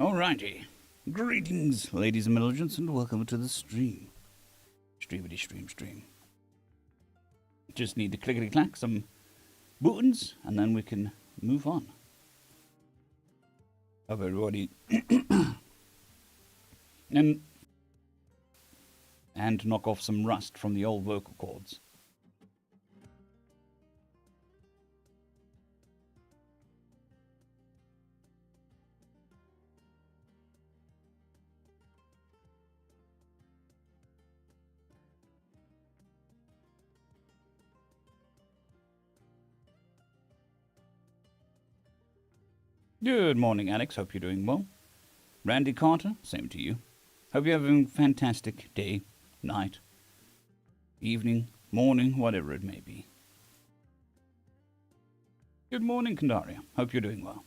Alrighty. Greetings, ladies and milligents, and welcome to the stream. Streamity stream. Just need to clickety-clack some buttons, and then we can move on. Hope everybody... and knock off some rust from the old vocal cords. Good morning, Alex. Hope you're doing well. Randy Carter, same to you. Hope you're having a fantastic day, night, evening, morning, whatever it may be. Good morning, Kandaria. Hope you're doing well.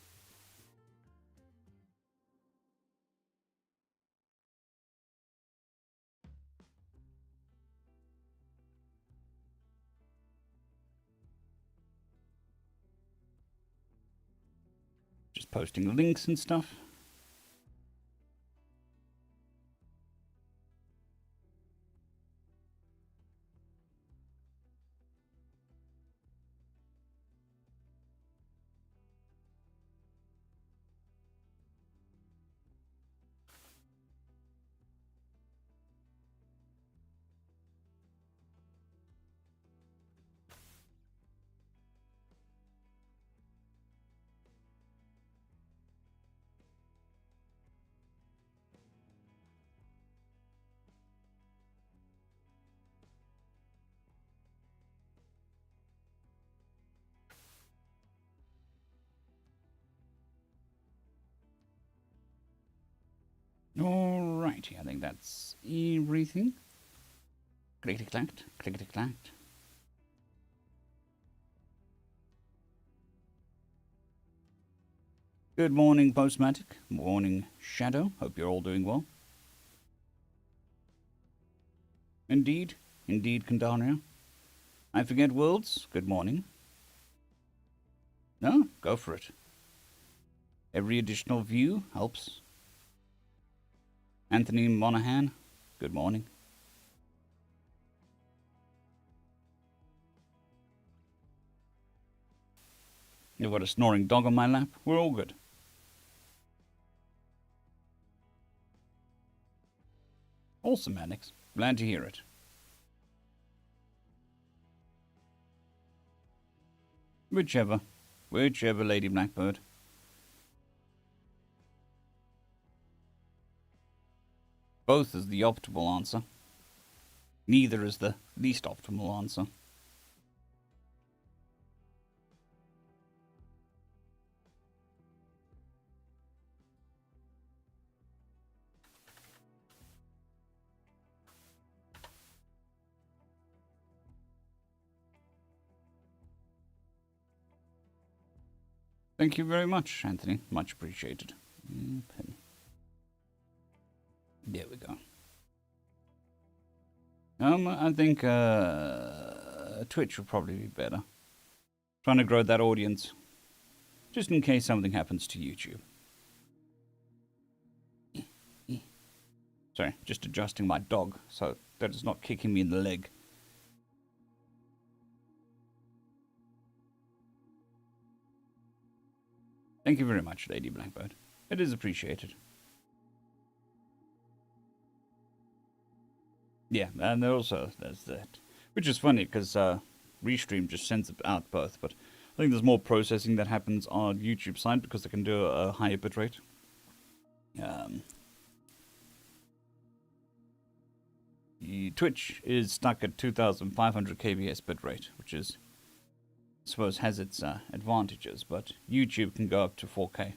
Just posting links and stuff. Alrighty, I think that's everything. Clickety-clacked, clickety-clacked. Good morning, Postmatic. Morning, Shadow. Hope you're all doing well. Indeed, Kandaria. I forget worlds. Good morning. No, go for it. Every additional view helps. Anthony Monahan, good morning. You've got a snoring dog on my lap. We're all good. Awesome, Alex. Glad to hear it. Whichever, Lady Blackbird. Both is the optimal answer. Neither is the least optimal answer. Thank you very much, Anthony. Much appreciated. There we go. I think Twitch would probably be better. Trying to grow that audience, just in case something happens to YouTube. Sorry, just adjusting my dog so that it's not kicking me in the leg. Thank you very much, Lady Blackbird. It is appreciated. Yeah, and there's that. Which is funny, because Restream just sends it out both, but I think there's more processing that happens on YouTube side because they can do a higher bitrate. Twitch is stuck at 2500 kbs bitrate, which is, I suppose, has its advantages, but YouTube can go up to 4K.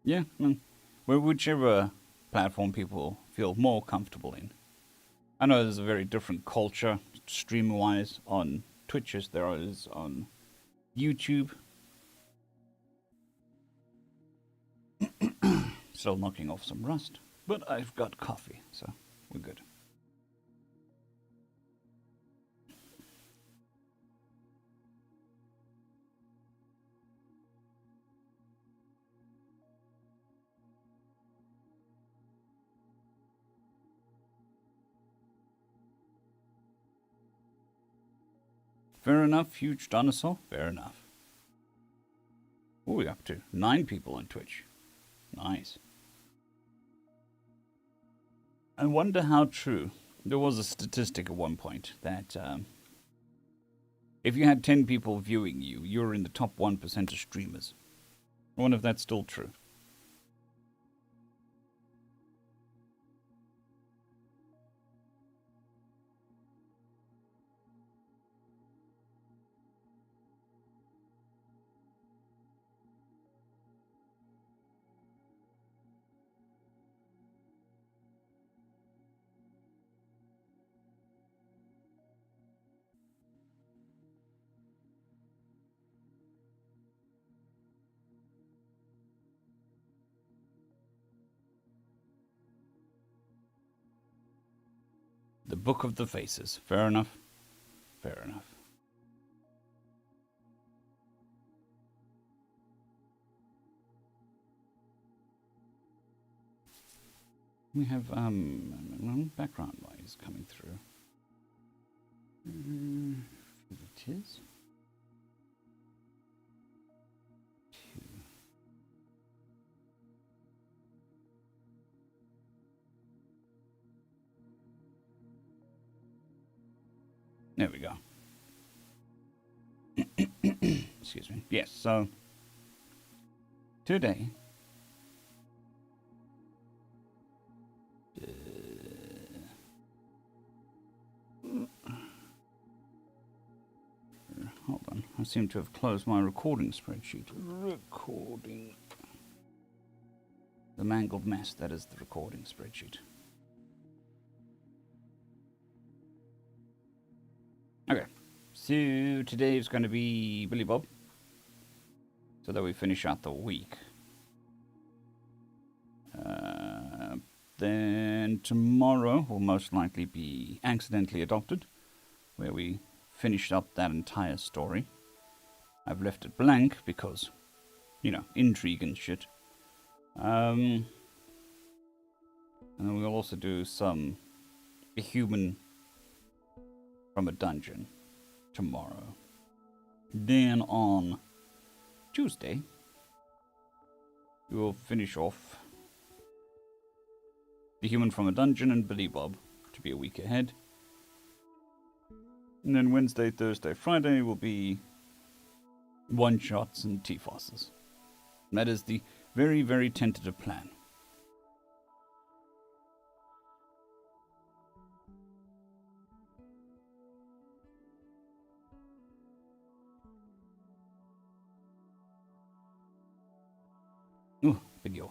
Yeah, well, whichever platform people feel more comfortable in. I know there's a very different culture, stream-wise, on Twitch as there is on YouTube. Still knocking off some rust, but I've got coffee, so we're good. Fair enough, huge dinosaur. Fair enough. What are we up to? 9 people on Twitch. Nice. I wonder how true. There was a statistic at one point that if you had 10 people viewing you, you're in the top 1% of streamers. I wonder if that's still true. The Book of the Faces. Fair enough. Fair enough. We have background noise coming through. It is. There we go. Excuse me. Yes, so today hold on. I seem to have closed my recording spreadsheet. Recording. The mangled mess that is the recording spreadsheet. Okay, so today is going to be Billy Bob, so that we finish out the week. Then tomorrow will most likely be Accidentally Adopted, where we finished up that entire story. I've left it blank because, you know, intrigue and shit. And then we'll also do A Human from a Dungeon tomorrow. Then on Tuesday, we will finish off The Human from a Dungeon and Billy Bob to be a week ahead. And then Wednesday, Thursday, Friday will be one-shots and T-Fosses. That is the very, very tentative plan. Ooh, big yaw.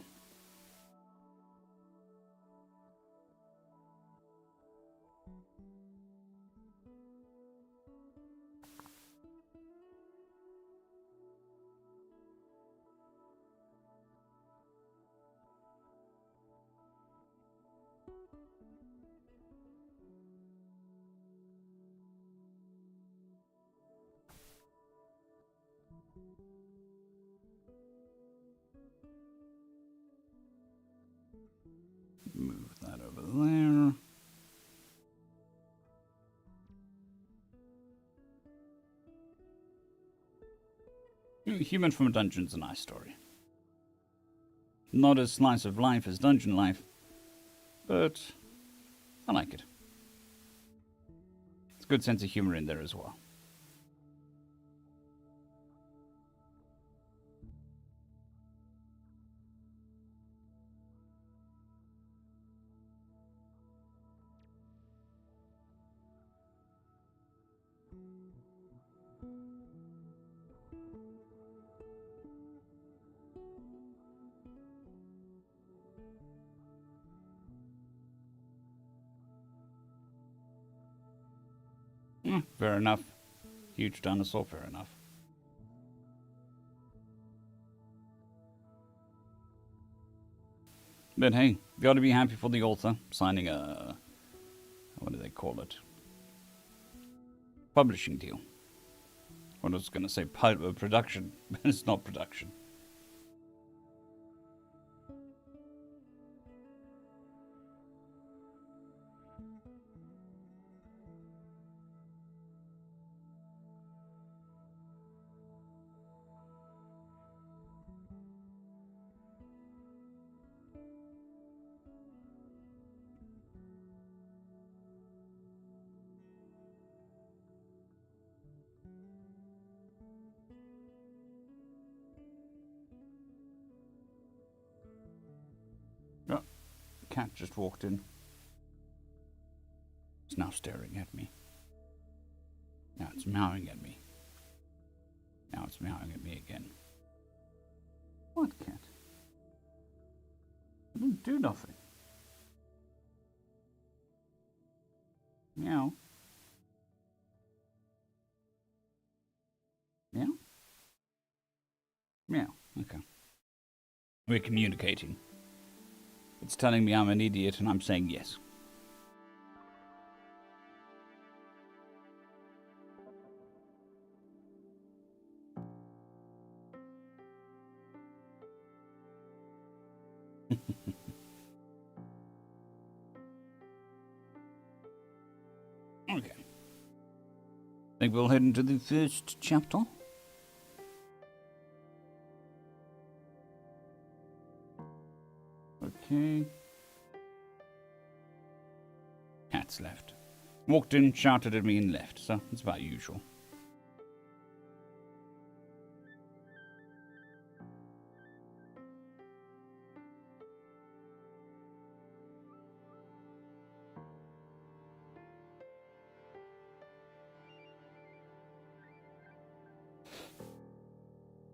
Move that over there. Human from a Dungeon's a nice story. Not as slice of life as Dungeon Life, but I like it. It's a good sense of humor in there as well. Fair enough. Huge dinosaur, fair enough. But hey, got to be happy for the author signing a, what do they call it? Publishing deal. I was going to say production, but it's not production. cat just walked in. It's now staring at me. Now it's meowing at me. Now it's meowing at me again. What cat? I didn't do nothing. Meow. Meow? Meow. Okay. We're communicating. It's telling me I'm an idiot and I'm saying yes. Okay. I think we'll head into the first chapter. Okay. Cat's left. Walked in, shouted at me, and left. So it's about usual.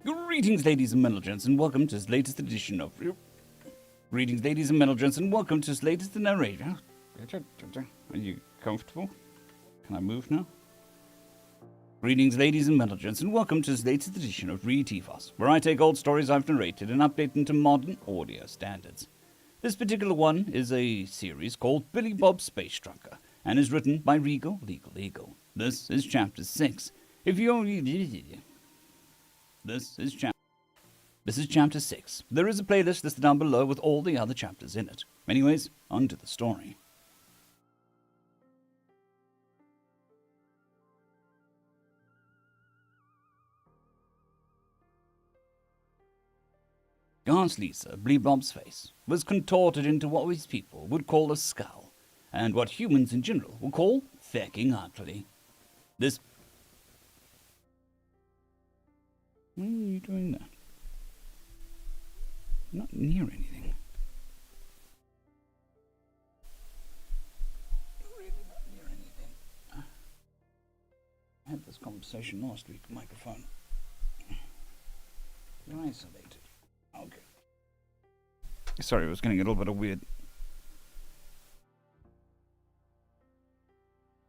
Greetings, ladies and gents, and welcome to this latest edition of... Greetings, ladies and gents, and welcome to this latest narration. Are you comfortable? Can I move now? Greetings, ladies and gents, and welcome to this latest edition of Re-TFOS, where I take old stories I've narrated and update them to modern audio standards. This particular one is a series called Billy Bob's Space Trucker, and is written by Regal Legal Eagle. This is Chapter 6. This is Chapter 6. There is a playlist listed down below with all the other chapters in it. Anyways, on to the story. Aunt Lisa, Bleebob's face, was contorted into what his people would call a skull, and what humans in general would call fecking ugly. This... Why are you doing that? I'm not near anything. Really not near anything. I had this conversation last week, microphone. You're isolated. Okay. Sorry, it was getting a little bit of weird.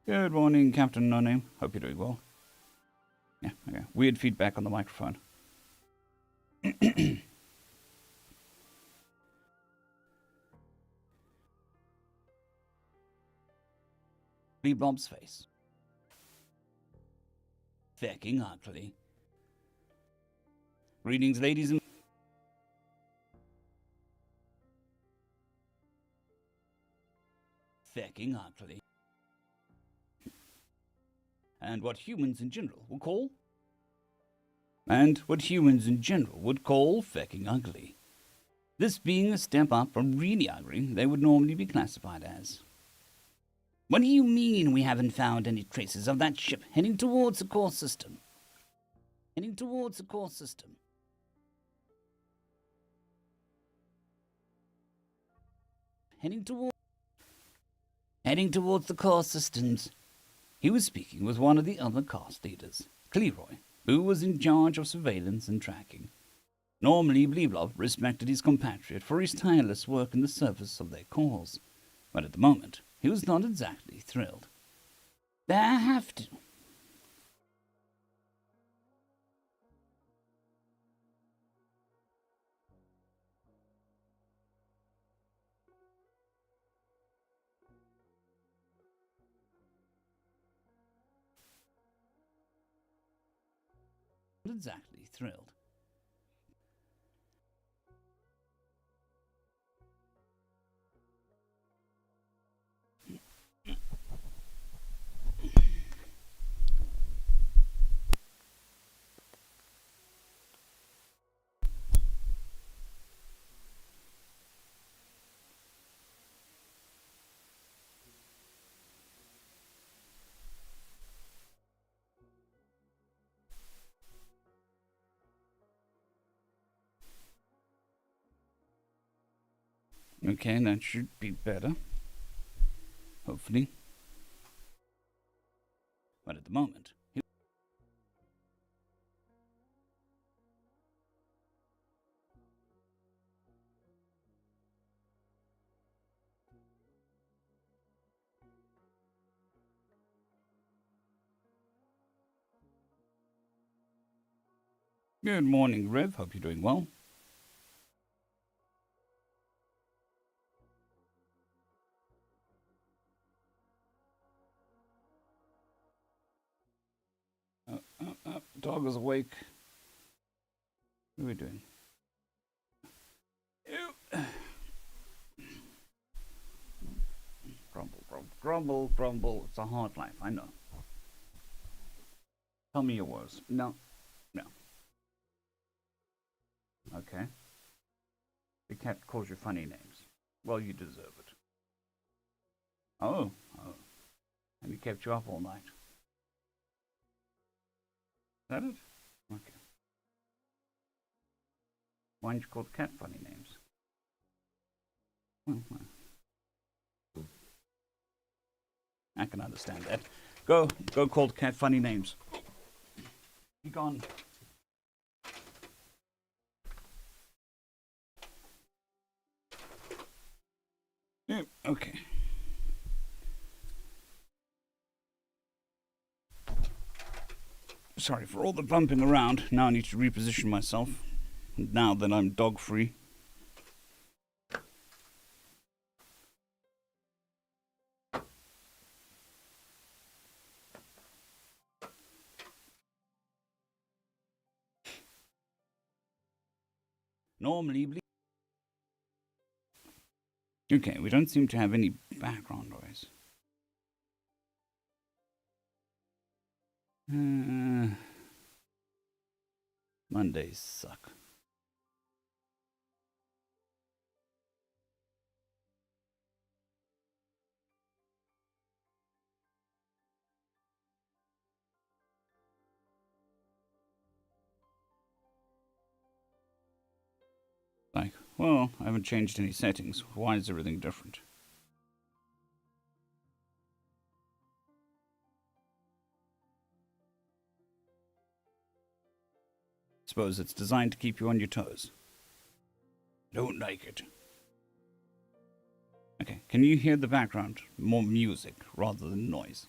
Good morning, Captain No Name. Hope you're doing well. Yeah, okay. Weird feedback on the microphone. Bob's face. Fecking ugly. Greetings, ladies and... Fecking ugly. And what humans in general would call... fecking ugly. This being a step up from really ugly they would normally be classified as. What do you mean we haven't found any traces of that ship heading towards the core system? Heading towards the core system. Heading towards the core systems. He was speaking with one of the other cast leaders, Cleroy, who was in charge of surveillance and tracking. Normally, Bleeblob respected his compatriot for his tireless work in the service of their cause, but at the moment, he was not exactly thrilled. They have to. Not exactly thrilled. Okay, that should be better. Hopefully. But at the moment... Good morning, Rev. Hope you're doing well. Dog is awake. What are we doing? Grumble, grumble, grumble, grumble. It's a hard life, I know. Tell me your woes. No. No. Okay. The cat calls you funny names. Well, you deserve it. Oh. Oh. And he kept you up all night. Is that it? Okay. Why don't you call the cat funny names? I can understand that. Go call the cat funny names. Be gone. Yeah, okay. Sorry for all the bumping around. Now I need to reposition myself. Now that I'm dog free. Normally... Okay, we don't seem to have any background noise. Mondays suck. Like, well, I haven't changed any settings. Why is everything different? Suppose it's designed to keep you on your toes. Don't like it. Okay, can you hear the background? More music rather than noise.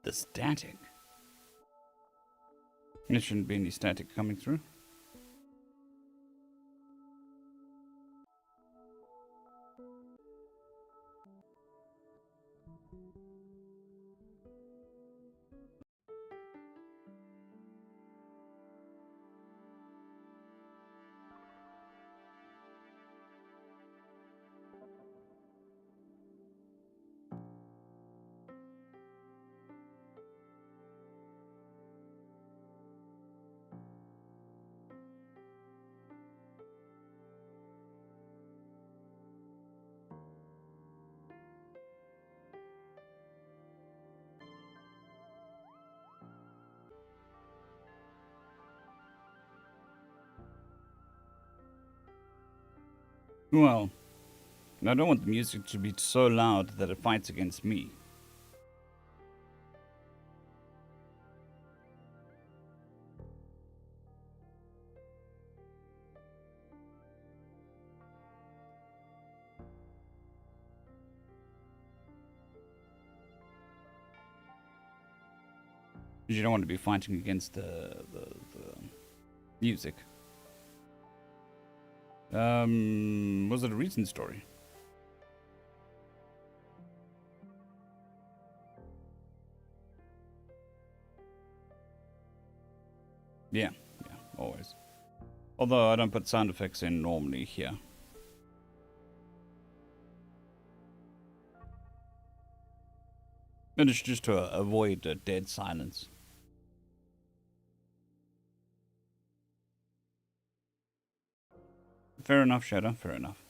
The static? There shouldn't be any static coming through. Well, I don't want the music to be so loud that it fights against me. You don't want to be fighting against the music. Was it a recent story? Yeah, always. Although I don't put sound effects in normally here. And it's just to avoid a dead silence. Fair enough, Shadow, fair enough.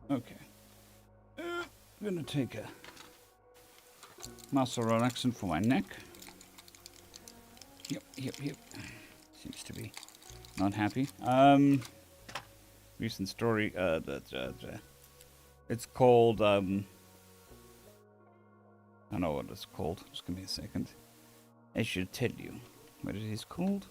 Okay. I'm gonna take a muscle relaxant for my neck. Yep. Seems to be not happy. Recent story. It's called. I know what it's called. Just give me a second. I should tell you what it is called.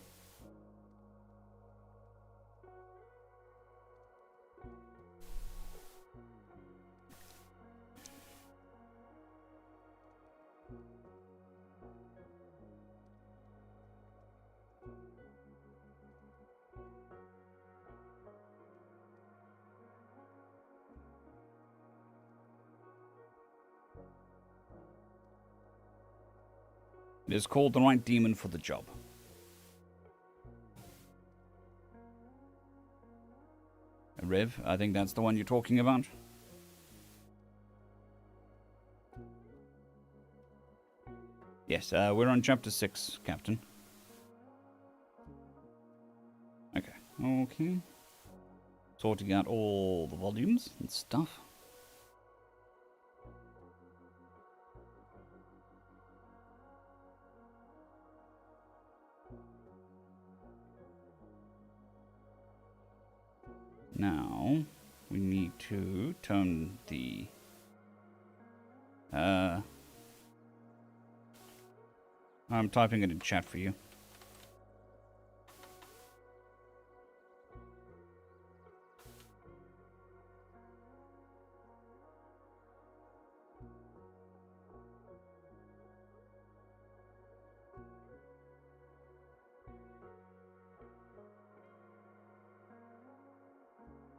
It is called the right demon for the job. Rev, I think that's the one you're talking about. Yes, we're on chapter 6, Captain. Okay. Sorting out all the volumes and stuff. Now, we need to turn the... I'm typing it in chat for you.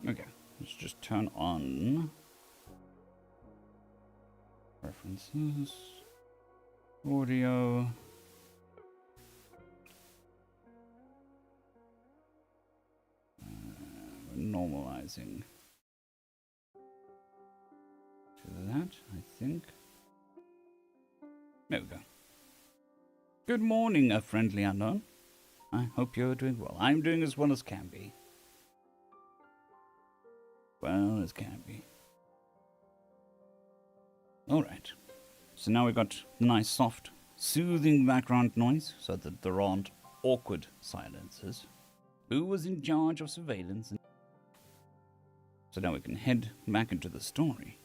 Okay, let's just turn on preferences, audio. Normalizing to that, I think. There we go. Good morning, a friendly unknown. I hope you're doing well. I'm doing as well as can be. Well as can be. Alright. So now we've got nice, soft, soothing background noise so that there aren't awkward silences. Who was in charge of surveillance? So now we can head back into the story.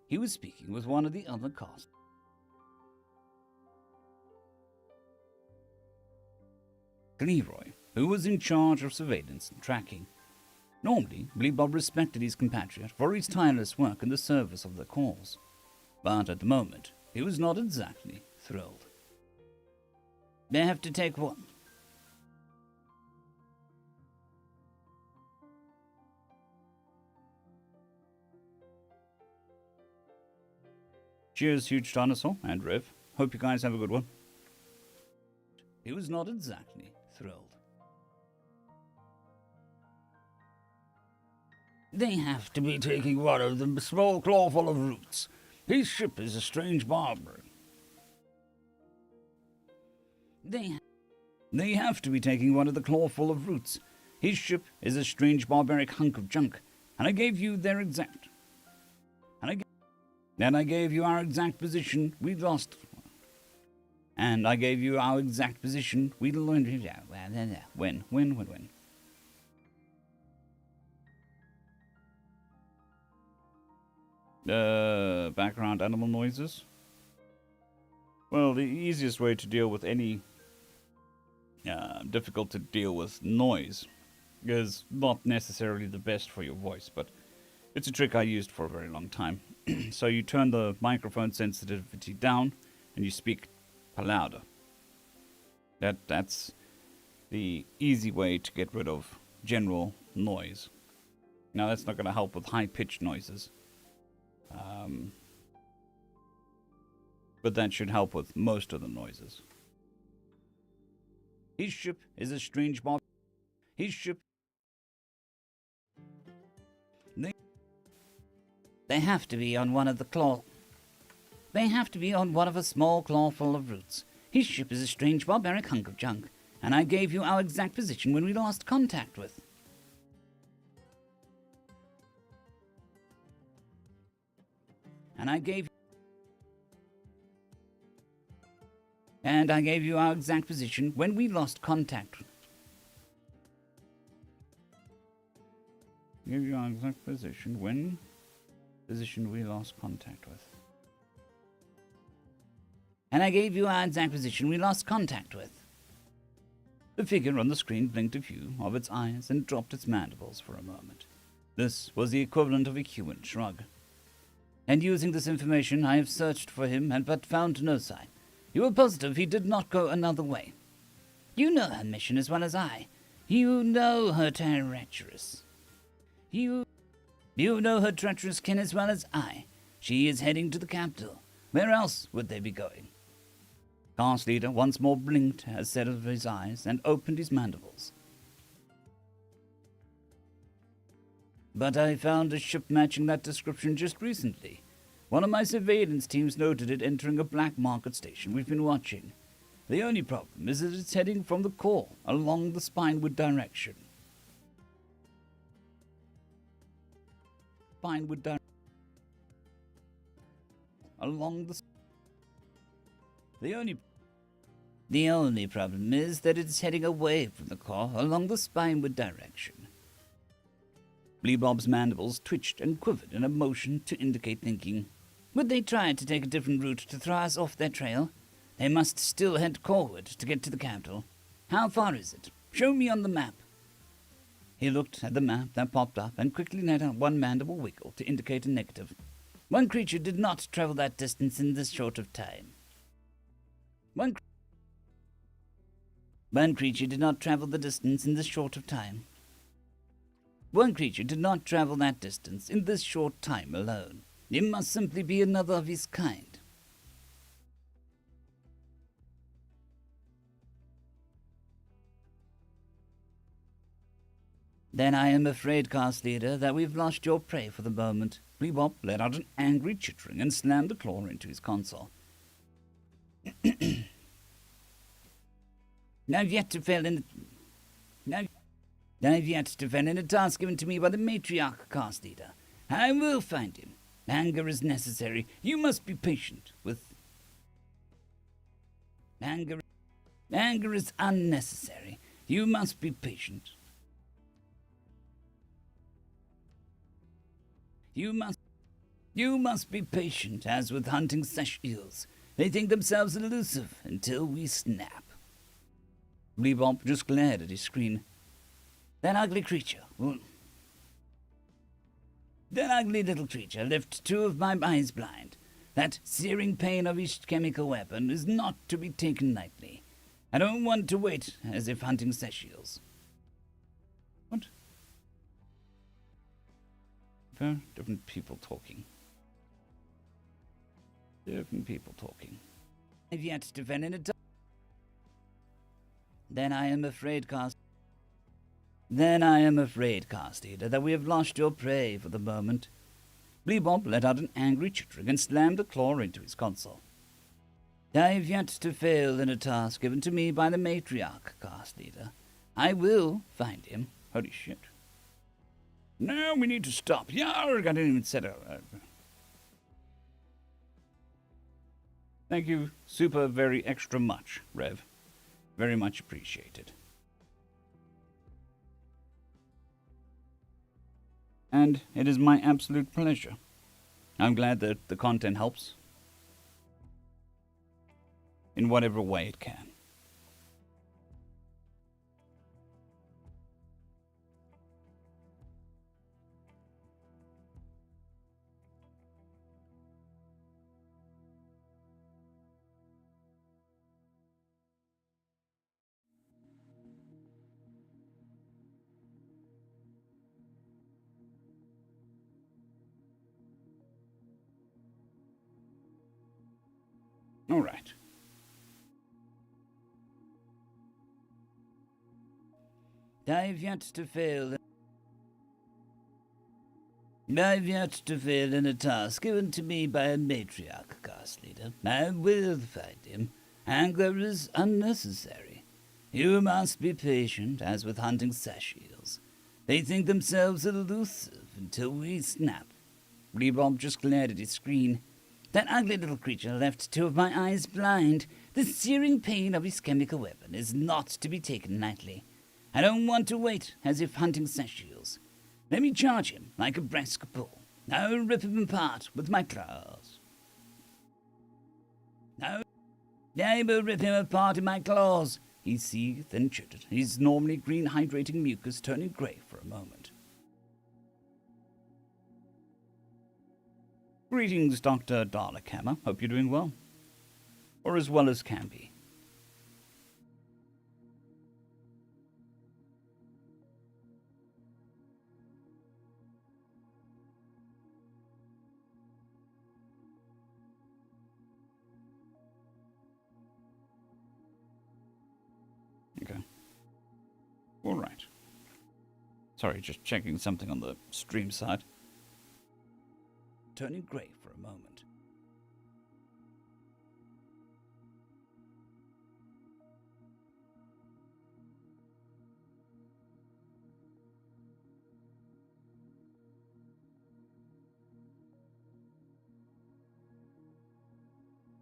He was speaking with one of the other cast. Leroy, who was in charge of surveillance and tracking. Normally, Bleebob respected his compatriot for his tireless work in the service of the cause. But at the moment, he was not exactly thrilled. They have to take one. Cheers, Huge Dinosaur and Rev. Hope you guys have a good one. He was not exactly thrilled. They have to be taking one of them, a small clawful of roots. His ship is a strange barbarian. They have to be taking one of the clawful of roots. His ship is a strange barbaric hunk of junk, and I gave you their exact. And I gave you our exact position. We lost. And I gave you our exact position. We learned it out. When. Background animal noises. Well, the easiest way to deal with any difficult to deal with noise is not necessarily the best for your voice, but It's a trick I used for a very long time. So you turn the microphone sensitivity down and you speak louder. That's the easy way to get rid of general noise. Now that's not going to help with high-pitched noises. But that should help with most of the noises. His ship is a strange mob. His ship... They have to be on one of the claw... They have to be on one of a small clawful of roots. His ship is a strange barbaric hunk of junk, and I gave you our exact position when we lost contact with. And I gave you our exact position when we lost contact. Give you our exact position when we lost contact with. And I gave you our exact position we lost contact with. The figure on the screen blinked a few of its eyes and dropped its mandibles for a moment. This was the equivalent of a human shrug. And using this information, I have searched for him and but found no sign. You are positive he did not go another way. You know her mission as well as I. You know her treacherous. You know her treacherous kin as well as I. She is heading to the capital. Where else would they be going? Cast Leader once more blinked a set of his eyes and opened his mandibles. But I found a ship matching that description just recently. One of my surveillance teams noted it entering a black market station we've been watching. The only problem is that it's heading from the core along the Spinewood direction. The only problem is that it's heading away from the core along the Spinewood direction. Bleebob's mandibles twitched and quivered in a motion to indicate thinking. Would they try to take a different route to throw us off their trail? They must still head coreward to get to the capital. How far is it? Show me on the map. He looked at the map that popped up and quickly let out one mandible wiggle to indicate a negative. One creature did not travel that distance in this short of time. One creature did not travel the distance in this short of time. One creature did not travel that distance in this short time alone. It must simply be another of his kind. Then I am afraid, Cast Leader, that we've lost your prey for the moment. Bleebob let out an angry chittering and slammed a claw into his console. I've yet to fail in a task given to me by the matriarch, Cast Leader. I will find him. Anger is necessary. You must be patient with... Anger is unnecessary. You must be patient. You must be patient, as with hunting sesh eels. They think themselves elusive until we snap. Bleebob just glared at his screen. That ugly little creature left two of my eyes blind. That searing pain of his chemical weapon is not to be taken lightly. I don't want to wait as if hunting sesh eels. What? Very different people talking. I've yet to fell in a Then I am afraid, Cast Leader, that we have lost your prey for the moment. Bleebob let out an angry chittering and slammed a claw into his console. I have yet to fail in a task given to me by the matriarch, Cast Leader. I will find him. Holy shit. Now we need to stop. Yarg, I didn't even set it. Thank you, super very extra much, Rev. Very much appreciated. And it is my absolute pleasure. I'm glad that the content helps in whatever way it can. All right. I've yet to fail in a task given to me by a matriarch caste leader. I will find him. Anger is unnecessary. You must be patient, as with hunting sashiels. They think themselves elusive until we snap. Rebob just glared at his screen. That ugly little creature left two of my eyes blind. The searing pain of his chemical weapon is not to be taken lightly. I don't want to wait as if hunting sashiels. Let me charge him like a brisk bull. I'll rip him apart with my claws. I will rip him apart in my claws. He seethed and chittered, his normally green hydrating mucus turning grey for a moment. Greetings, Dr. Dalekhammer. Hope you're doing well. Or as well as can be. Okay. All right. Sorry, just checking something on the stream side. Turning grey for a moment.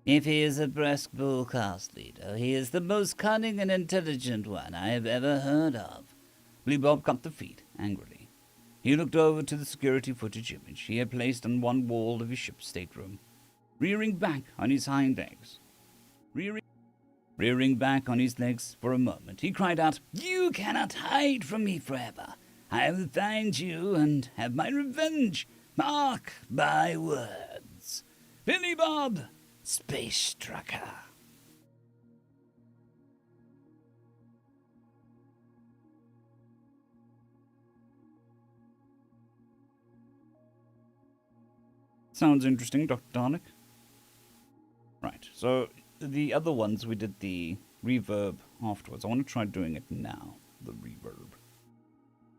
If he is a brisk bull caste leader, he is the most cunning and intelligent one I have ever heard of. Bleebob cut the feet angrily. He looked over to the security footage image he had placed on one wall of his ship's stateroom, rearing back on his hind legs. Rearing back on his legs for a moment, he cried out, "You cannot hide from me forever. I will find you and have my revenge. Mark my words. Billy Bob, Space Trucker." Sounds interesting, Dr. Dalek. Right, so the other ones we did the reverb afterwards. I want to try doing it now, the reverb.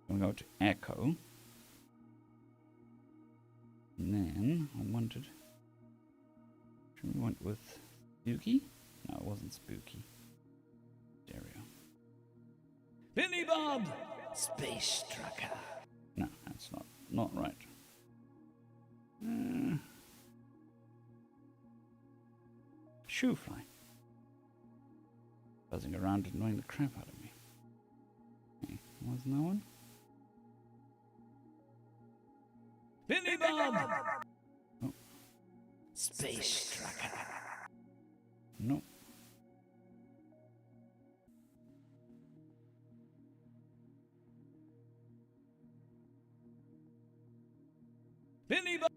I'm going to go to echo. And then I wanted... We went with spooky? No, it wasn't spooky. Stereo. Billy Bob, Space Trucker. No, that's not right. Shoe fly. Buzzing around annoying the crap out of me. Okay, wasn't that one? Billy Bob! Oh. Space Trucker. No. Billy Bob!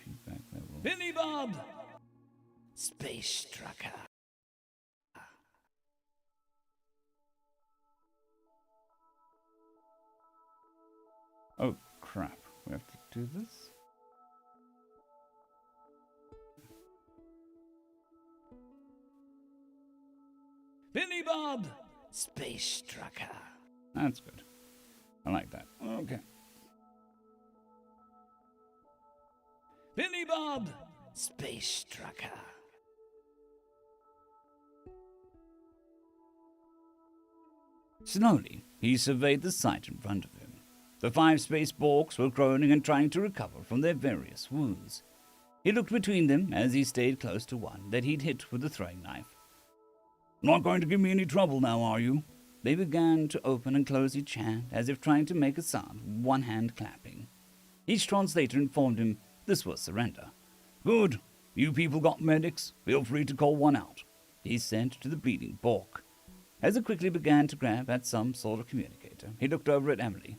Feedback level. Billy Bob! Space Trucker. Oh, crap. We have to do this? Billy Bob! Space Trucker. That's good. I like that. Okay. Billy Bob! Space Trucker. Slowly, he surveyed the sight in front of him. The 5 space Borks were groaning and trying to recover from their various wounds. He looked between them as he stayed close to one that he'd hit with the throwing knife. "Not going to give me any trouble now, are you?" They began to open and close each hand as if trying to make a sound, one hand clapping. Each translator informed him this was surrender. "Good. You people got medics? Feel free to call one out," he said to the bleeding Bork. As it quickly began to grab at some sort of communicator, he looked over at Emily.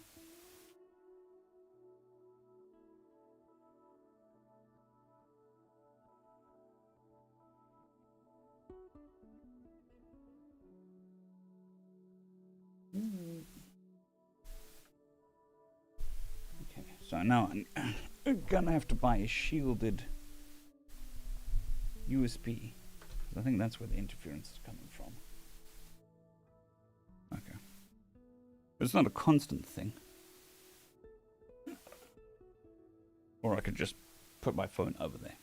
Okay, so now I'm gonna have to buy a shielded USB. I think that's where the interference is coming from. Okay. It's not a constant thing. Or I could just put my phone over there.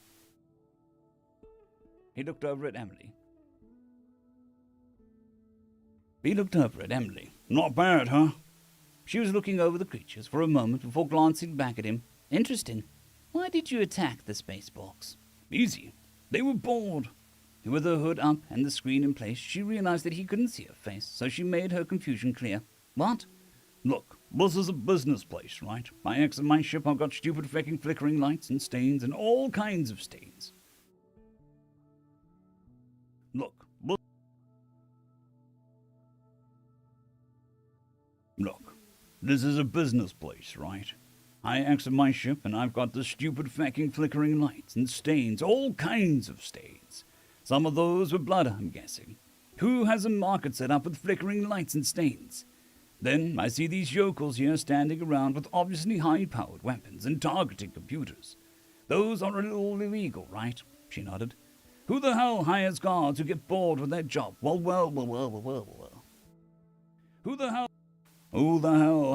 He looked over at Emily. Not bad, huh? She was looking over the creatures for a moment before glancing back at him. Interesting. Why did you attack the space box? Easy. They were bored. With her hood up and the screen in place, she realized that he couldn't see her face, so she made her confusion clear. What? Look, this is a business place, right? My exit my ship, I've got stupid fucking flickering lights and stains and all kinds of stains. Look, this is a business place, right? I exit my ship and I've got the stupid fucking flickering lights and stains, all kinds of stains. Some of those were blood, I'm guessing. Who has a market set up with flickering lights and stains? Then I see these yokels here standing around with obviously high-powered weapons and targeting computers. Those are a little illegal, right? She nodded. Who the hell hires guards who get bored with their job? Well. Who the hell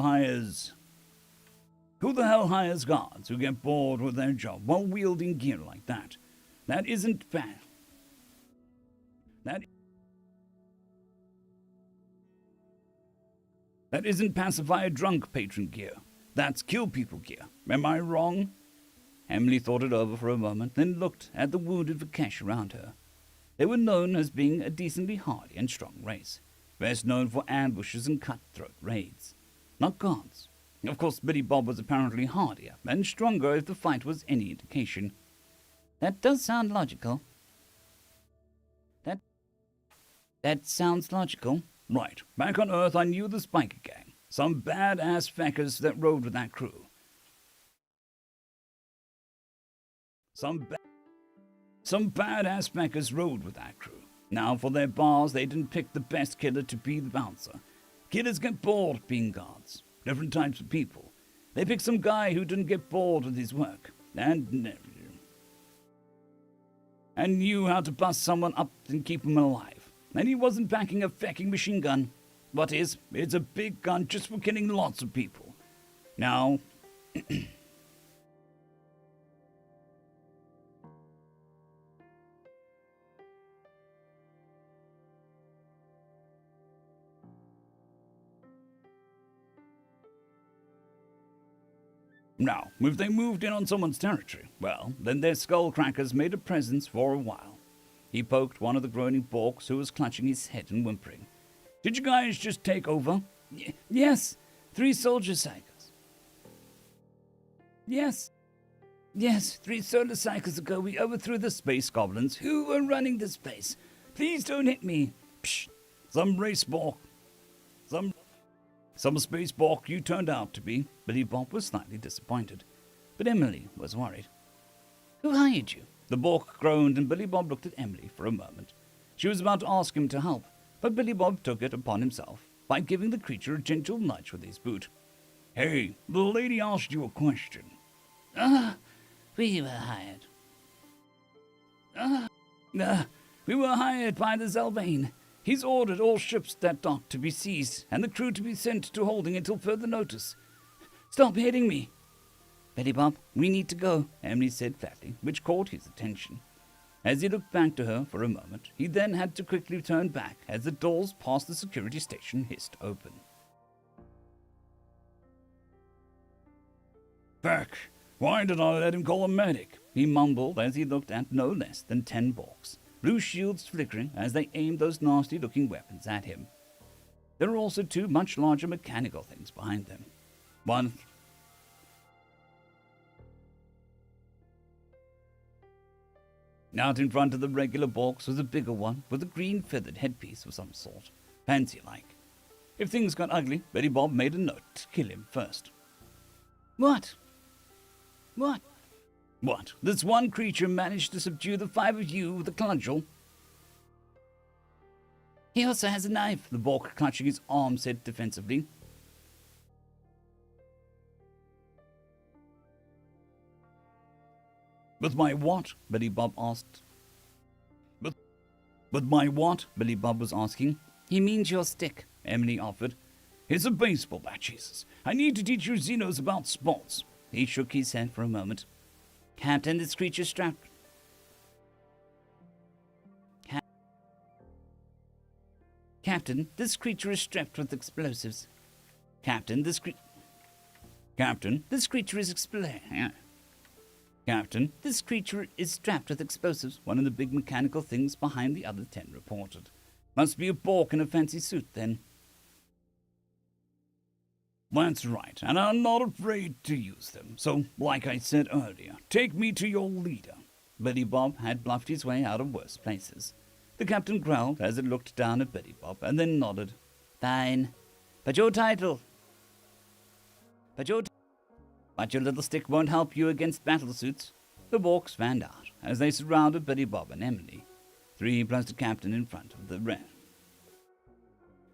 hires guards who get bored with their job while wielding gear like that? That isn't bad. That isn't pacify a drunk patron gear. That's kill people gear. Am I wrong? Emily thought it over for a moment, then looked at the wounded Vikesh around her. They were known as being a decently hardy and strong race, best known for ambushes and cutthroat raids. Not guards. Of course, Billy Bob was apparently hardier and stronger if the fight was any indication. That does sound logical. That sounds logical. Right. Back on Earth, I knew the Spiker Gang. Some badass feckers that rode with that crew. Some badass feckers rode with that crew. Now, for their bars, they didn't pick the best killer to be the bouncer. Killers get bored being guards. Different types of people. They picked some guy who didn't get bored with his work. And knew how to bust someone up and keep him alive. And he wasn't backing a fecking machine gun. What is? It's a big gun just for killing lots of people. Now, if they moved in on someone's territory, well, then their skullcrackers made a presence for a while. He poked one of the groaning Borks who was clutching his head and whimpering. Did you guys just take over? Yes, 3 soldier cycles. Yes, 3 solar cycles ago we overthrew the space goblins who were running this place. Please don't hit me. Psh, some race Bork. Some space Bork you turned out to be. Billy Bob was slightly disappointed, but Emily was worried. Who hired you? The Bork groaned, and Billy Bob looked at Emily for a moment. She was about to ask him to help, but Billy Bob took it upon himself by giving the creature a gentle nudge with his boot. Hey, the lady asked you a question. We were hired. We were hired by the Zelvane. He's ordered all ships that dock to be seized and the crew to be sent to holding until further notice. Stop hitting me. Billy Bob, we need to go, Emily said flatly, which caught his attention. As he looked back to her for a moment, he then had to quickly turn back as the doors past the security station hissed open. Fuck, why did I let him call a medic? He mumbled as he looked at no less than 10 Borks, blue shields flickering as they aimed those nasty-looking weapons at him. There were also 2 much larger mechanical things behind them. One out in front of the regular Borks was a bigger one with a green feathered headpiece of some sort, fancy-like. If things got ugly, Billy Bob made a note to kill him first. What? This one creature managed to subdue the 5 of you with a cudgel. He also has a knife, the Bork clutching his arm said defensively. With my what? Billy Bob asked. But my what? Billy Bob was asking. He means your stick, Emily offered. It's a baseball bat, Jesus. I need to teach you Xenos about sports. He shook his head for a moment. Captain, this creature's strapped. Captain, this creature is strapped with explosives. Captain, this creature is Captain, this creature is strapped with explosives. One of the big mechanical things behind the other 10 reported. Must be a Bork in a fancy suit, then. That's right, and I'm not afraid to use them. So, like I said earlier, take me to your leader. Billy Bob had bluffed his way out of worse places. The captain growled as it looked down at Billy Bob and then nodded. Fine. But your title. But your little stick won't help you against battlesuits. The Borks fanned out as they surrounded Billy Bob and Emily. 3 plus the captain in front of the rest.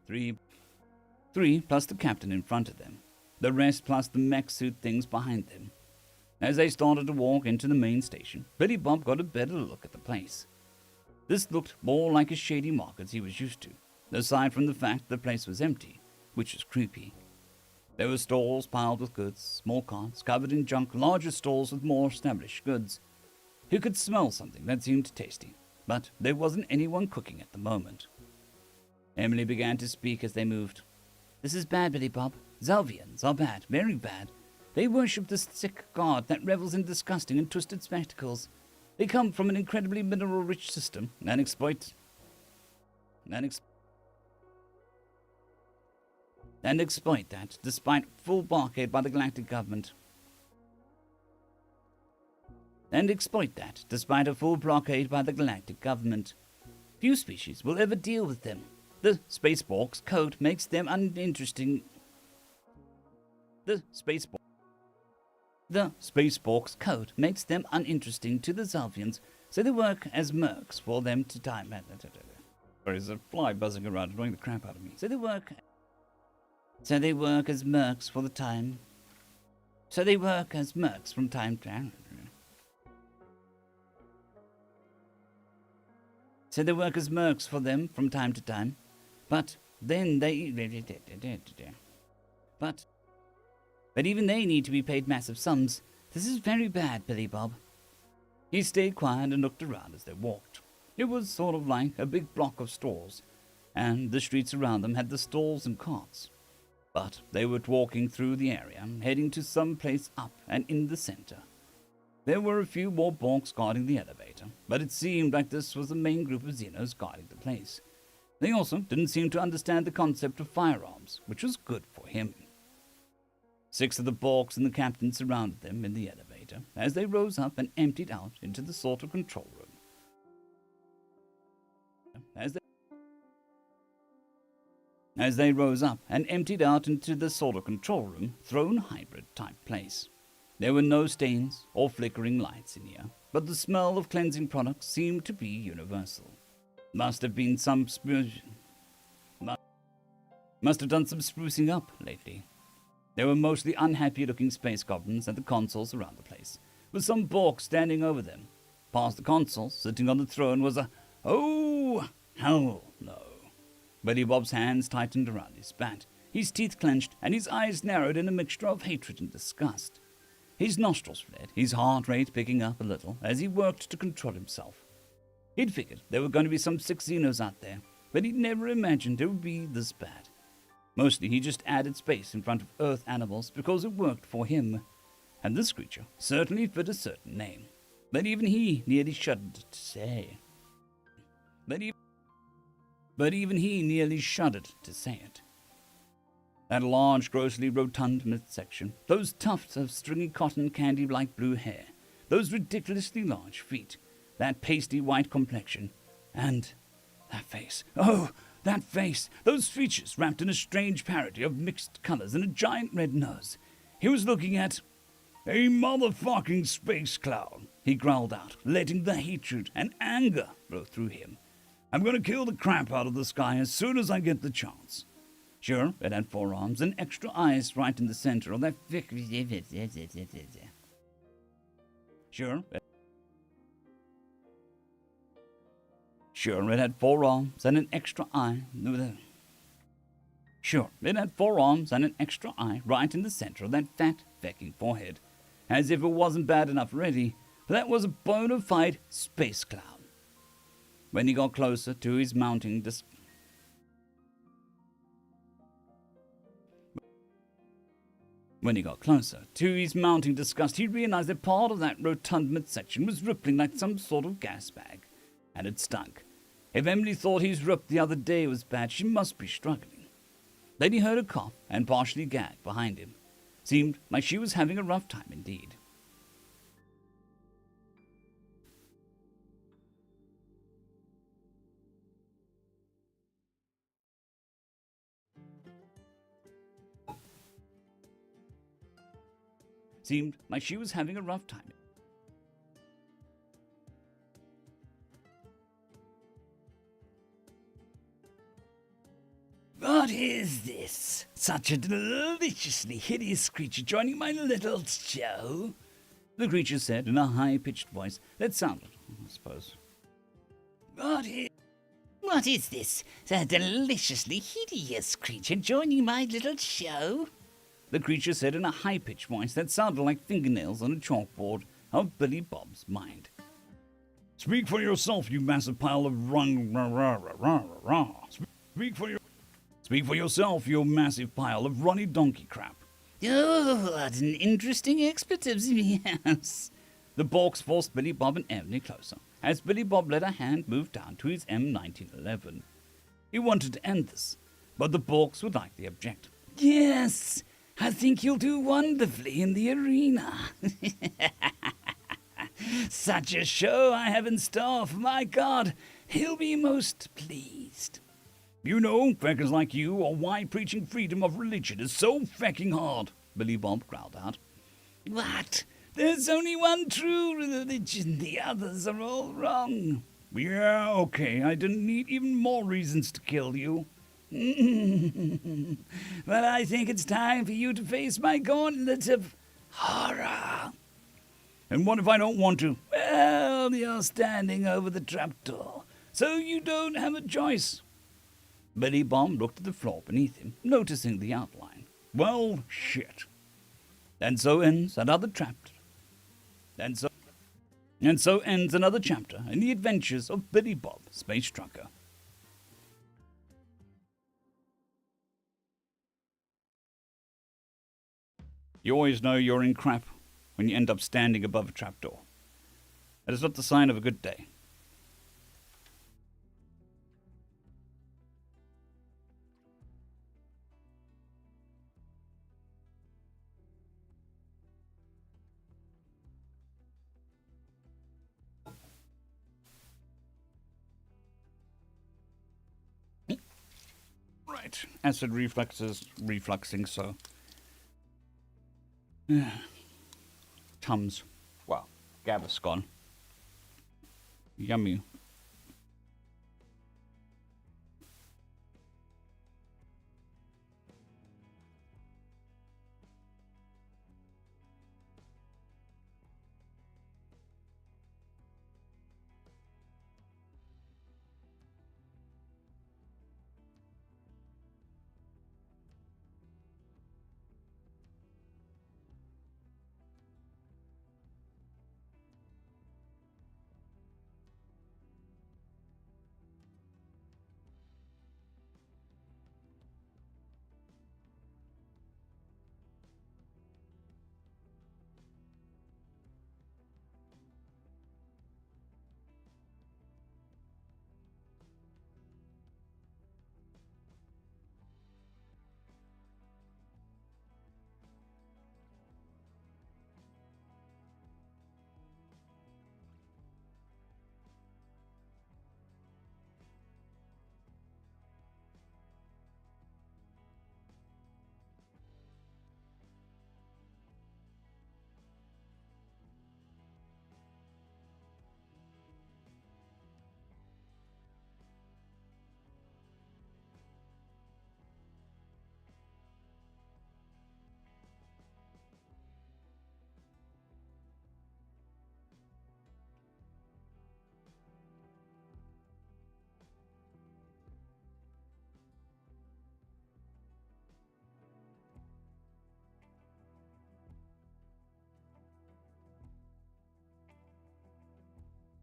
3 plus the captain in front of them. The rest plus the mech suit things behind them. As they started to walk into the main station, Billy Bob got a better look at the place. This looked more like a shady market he was used to, aside from the fact the place was empty, which was creepy. There were stalls piled with goods, small carts covered in junk, larger stalls with more established goods. You could smell something that seemed tasty, but there wasn't anyone cooking at the moment. Emily began to speak as they moved. This is bad, Billy Bob. Zelvians are bad, very bad. They worship the sick god that revels in disgusting and twisted spectacles. They come from an incredibly mineral-rich system and exploit that despite full blockade by the galactic government. Few species will ever deal with them. The Spaceborg's code makes them uninteresting. The Spaceborg's code makes them uninteresting to the Zelvians, so they work as mercs for them to time. There is a fly buzzing around, annoying the crap out of me. So they work as mercs for the time. So they work as mercs from time to time. So they work as mercs for them from time to time. But then But even they need to be paid massive sums. This is very bad, Billy Bob. He stayed quiet and looked around as they walked. It was sort of like a big block of stores, and the streets around them had the stalls and carts. But they were walking through the area, heading to some place up and in the center. There were a few more Borks guarding the elevator, but it seemed like this was the main group of Xenos guarding the place. They also didn't seem to understand the concept of firearms, which was good for him. 6 of the Borks and the captain surrounded them in the elevator as they rose up and emptied out into the sort of control room. As they rose up and emptied out into the sort of control room, throne hybrid type place. There were no stains or flickering lights in here, but the smell of cleansing products seemed to be universal. Must have done some sprucing up lately. There were mostly unhappy-looking space goblins at the consoles around the place, with some Bork standing over them. Past the console, sitting on the throne, was a, "Oh, hell no." Billy Bob's hands tightened around his bat, his teeth clenched, and his eyes narrowed in a mixture of hatred and disgust. His nostrils flared, his heart rate picking up a little as he worked to control himself. He'd figured there were going to be some 6 Xenos out there, but he'd never imagined it would be this bad. Mostly he just added space in front of Earth animals because it worked for him, and this creature certainly fit a certain name that even he nearly shuddered to say. But even he nearly shuddered to say it. That large, grossly rotund midsection, those tufts of stringy cotton candy-like blue hair, those ridiculously large feet, that pasty white complexion, and that face. Oh, that face! Those features wrapped in a strange parody of mixed colors and a giant red nose. He was looking at a motherfucking space clown, he growled out, letting the hatred and anger flow through him. I'm gonna kill the crap out of this guy as soon as I get the chance. Sure, it had 4 arms and extra eyes right in the center of that Sure, it had 4 arms and an extra eye. Sure, it had 4 arms and an extra eye right in the center of that fat, fecking forehead. As if it wasn't bad enough already, that was a bona fide space clown. When he got closer to his mounting disgust, he realized that part of that rotund midsection was rippling like some sort of gas bag, and it stunk. If Emily thought his rip the other day was bad, she must be struggling. Then he heard a cough and partially gagged behind him. Seemed like she was having a rough time indeed. Seemed like she was having a rough time. What is this? Such a deliciously hideous creature joining my little show? The creature said in a high-pitched voice that sounded, I suppose. What is this? A deliciously hideous creature joining my little show? The creature said in a high-pitched voice that sounded like fingernails on a chalkboard of Billy Bob's mind. Speak for yourself, you massive pile of Speak for yourself, you massive pile of runny donkey crap. Oh, what an interesting expletives, yes. The Borks forced Billy Bob and Emily closer, as Billy Bob let a hand move down to his M1911. He wanted to end this, but the Borks would likely object. Yes, I think you'll do wonderfully in the arena. Such a show I have in store for my God. He'll be most pleased. You know, feckers like you are why preaching freedom of religion is so fecking hard, Billy Bob growled out. What? There's only one true religion. The others are all wrong. Yeah, okay. I didn't need even more reasons to kill you. But I think it's time for you to face my gauntlet of horror. And what if I don't want to? Well, you're standing over the trapdoor, so you don't have a choice. Billy Bob looked at the floor beneath him, noticing the outline. Well, shit. And so ends another chapter. And so ends another chapter in the adventures of Billy Bob, Space Trucker. You always know you're in crap when you end up standing above a trapdoor. That is not the sign of a good day. Right, acid reflexes refluxing, so Tums. Wow, Gaviscon. Yummy.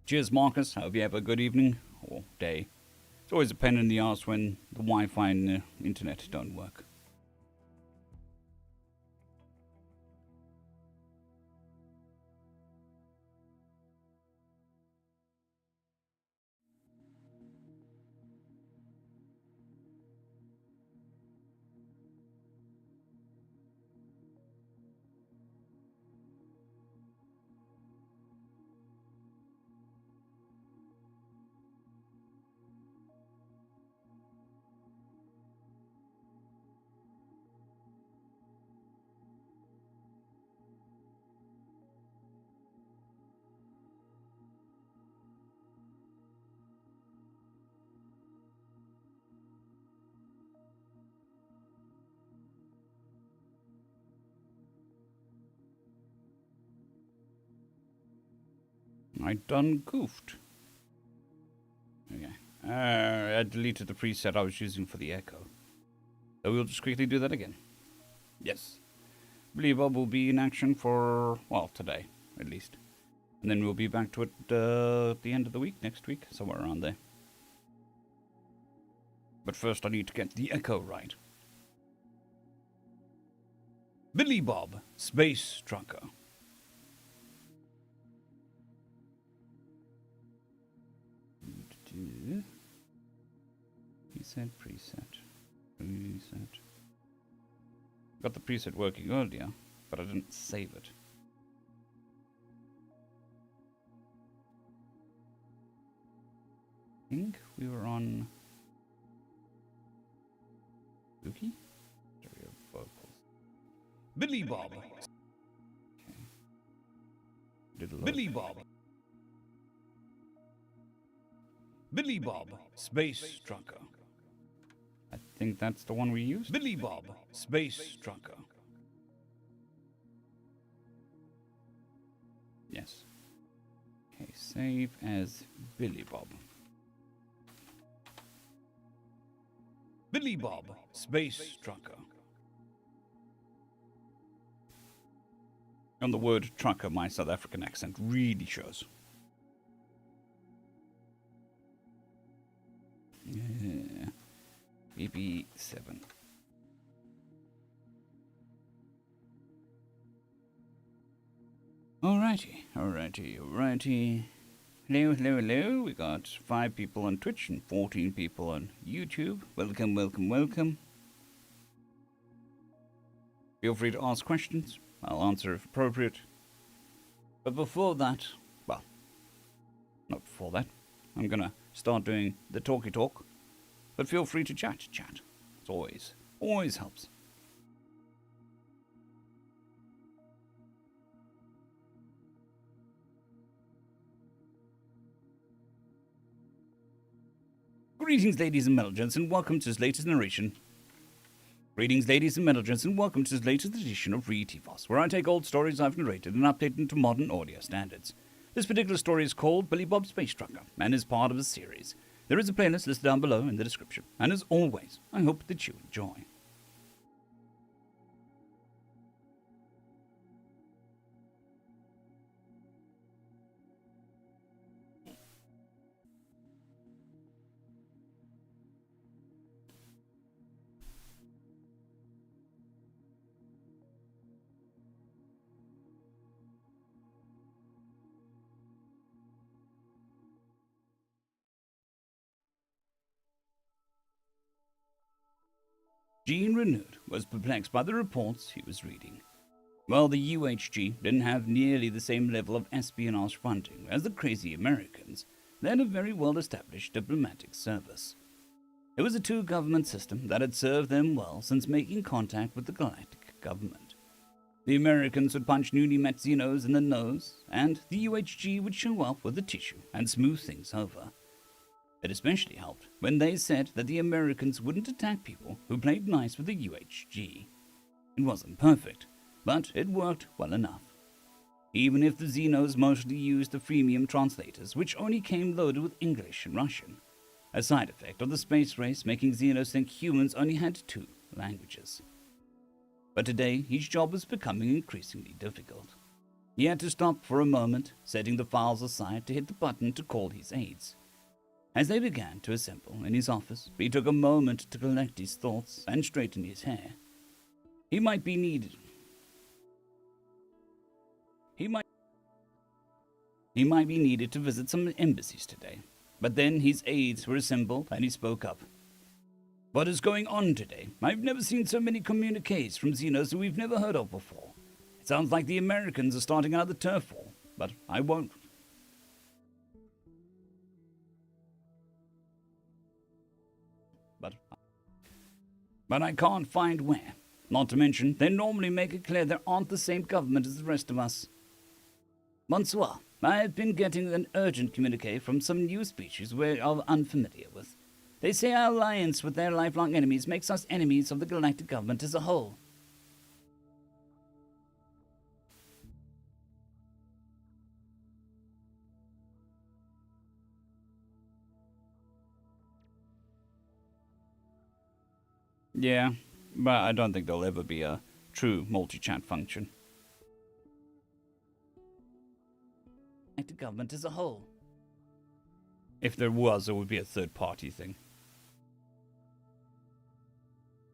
Cheers, Marcus. Hope you have a good evening or day. It's always a pain in the ass when the Wi-Fi and the internet don't work. I done goofed. Okay. I deleted the preset I was using for the echo. So we'll just quickly do that again. Yes. Billy Bob will be in action for, well, today, at least. And then we'll be back to it at the end of the week, next week, somewhere around there. But first I need to get the echo right. Billy Bob, Space Trucker. Preset. Got the preset working earlier, but I didn't save it. I think we were on Spooky? Stereo vocals. Billy Bob. Okay. Billy Bob. Billy Bob, Space Trucker. I think that's the one we used. Billy Bob, Space Trucker. Yes. Okay, save as Billy Bob. Billy Bob, Space Trucker. On the word trucker, my South African accent really shows. Yeah. BB7. Alrighty. Hello. We got 5 people on Twitch and 14 people on YouTube. Welcome. Feel free to ask questions. I'll answer if appropriate. But before that, well, not before that. I'm gonna start doing the talky talk. But feel free to chat. It's always helps. Greetings, ladies and gentlemen, and welcome to this latest narration. Greetings, ladies and gentlemen, and welcome to this latest edition of Re-TVOS, where I take old stories I've narrated and update them to modern audio standards. This particular story is called Billy Bob Space Trucker, and is part of a series. There is a playlist listed down below in the description, and as always, I hope that you enjoy. Jean Renaud was perplexed by the reports he was reading. While the UHG didn't have nearly the same level of espionage funding as the crazy Americans, they had a very well-established diplomatic service. It was a two-government system that had served them well since making contact with the galactic government. The Americans would punch newly met Xenos in the nose, and the UHG would show up with a tissue and smooth things over. It especially helped when they said that the Americans wouldn't attack people who played nice with the UHG. It wasn't perfect, but it worked well enough. Even if the Xenos mostly used the freemium translators, which only came loaded with English and Russian, a side effect of the space race making Xenos think humans only had 2 languages. But today, his job was becoming increasingly difficult. He had to stop for a moment, setting the files aside to hit the button to call his aides. As they began to assemble in his office, he took a moment to collect his thoughts and straighten his hair. He might be needed. He might be needed to visit some embassies today. But then his aides were assembled and he spoke up. What is going on today? I've never seen so many communiques from Xenos who we've never heard of before. It sounds like the Americans are starting another turf war, but I won't. But I can't find where. Not to mention, they normally make it clear they aren't the same government as the rest of us. Bonsoir. I have been getting an urgent communique from some new species we're unfamiliar with. They say our alliance with their lifelong enemies makes us enemies of the galactic government as a whole. Yeah, but I don't think there'll ever be a true multi-chat function. The government as a whole. If there was, it would be a third-party thing.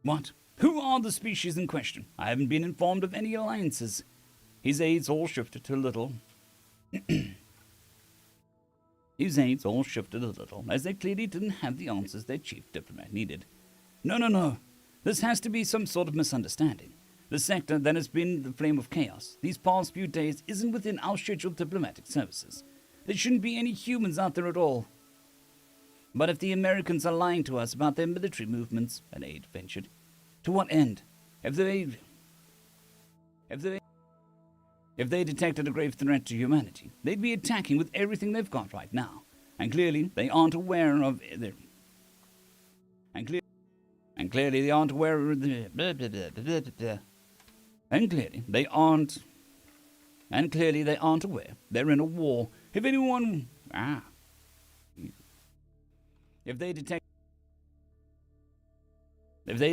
What? Who are the species in question? I haven't been informed of any alliances. His aides all shifted a little. As they clearly didn't have the answers their chief diplomat needed. No. This has to be some sort of misunderstanding. The sector that has been the flame of chaos these past few days isn't within our scheduled diplomatic services. There shouldn't be any humans out there at all. But if the Americans are lying to us about their military movements, an aide ventured, to what end? If they detected a grave threat to humanity, they'd be attacking with everything they've got right now. And clearly they aren't aware of their... And clearly they aren't aware of the... And clearly they aren't aware they're in a war. If they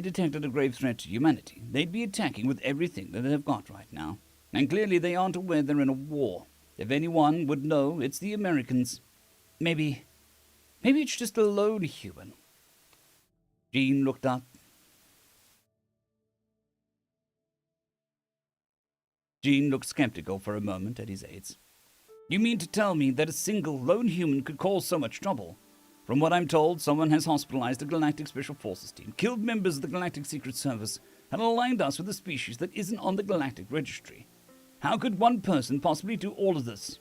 detected a grave threat to humanity, they'd be attacking with everything that they've got right now. And clearly they aren't aware they're in a war. If anyone would know, it's the Americans. Maybe it's just a lone human. Jean looked up. Jean looked skeptical for a moment at his aides. You mean to tell me that a single lone human could cause so much trouble? From what I'm told, someone has hospitalized a Galactic Special Forces team, killed members of the Galactic Secret Service, and aligned us with a species that isn't on the Galactic Registry. How could one person possibly do all of this?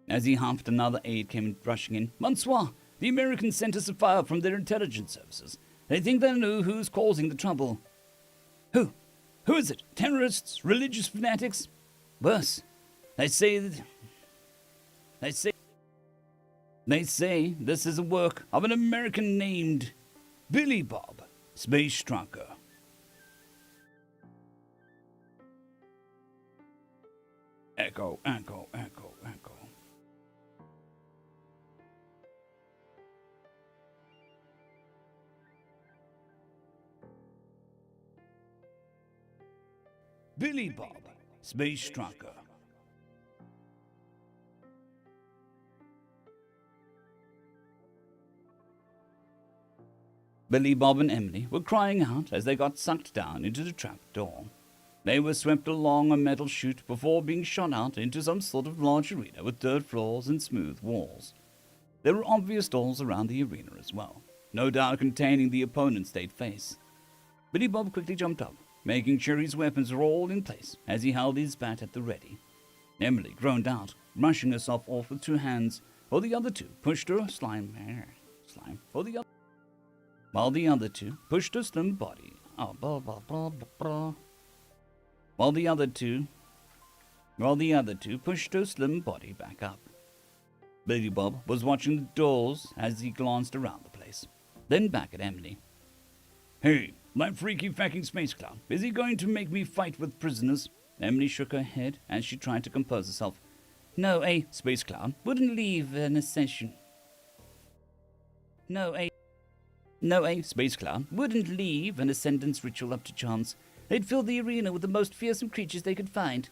As he huffed, another aide came rushing in. Bonsoir, the Americans sent us a file from their intelligence services. They think they know who's causing the trouble. Who? Who is it? Terrorists? Religious fanatics? Worse. They say this is a work of an American named Billy Bob, Space Trucker. Echo. Billy Bob, Space Trucker. Billy Bob and Emily were crying out as they got sucked down into the trap door. They were swept along a metal chute before being shot out into some sort of large arena with dirt floors and smooth walls. There were obvious doors around the arena as well, no doubt containing the opponent's they'd face. Billy Bob quickly jumped up, making sure his weapons were all in place as he held his bat at the ready. Emily groaned out, brushing herself off with two hands, while the other two pushed her slim body. While the other two pushed her slim body back up. Billy Bob was watching the doors as he glanced around the place, then back at Emily. Hey, that freaky fucking space clown, is he going to make me fight with prisoners? Emily shook her head as she tried to compose herself. No, a space clown wouldn't leave an ascension. No, a space clown wouldn't leave an ascendance ritual up to chance. They'd fill the arena with the most fearsome creatures they could find.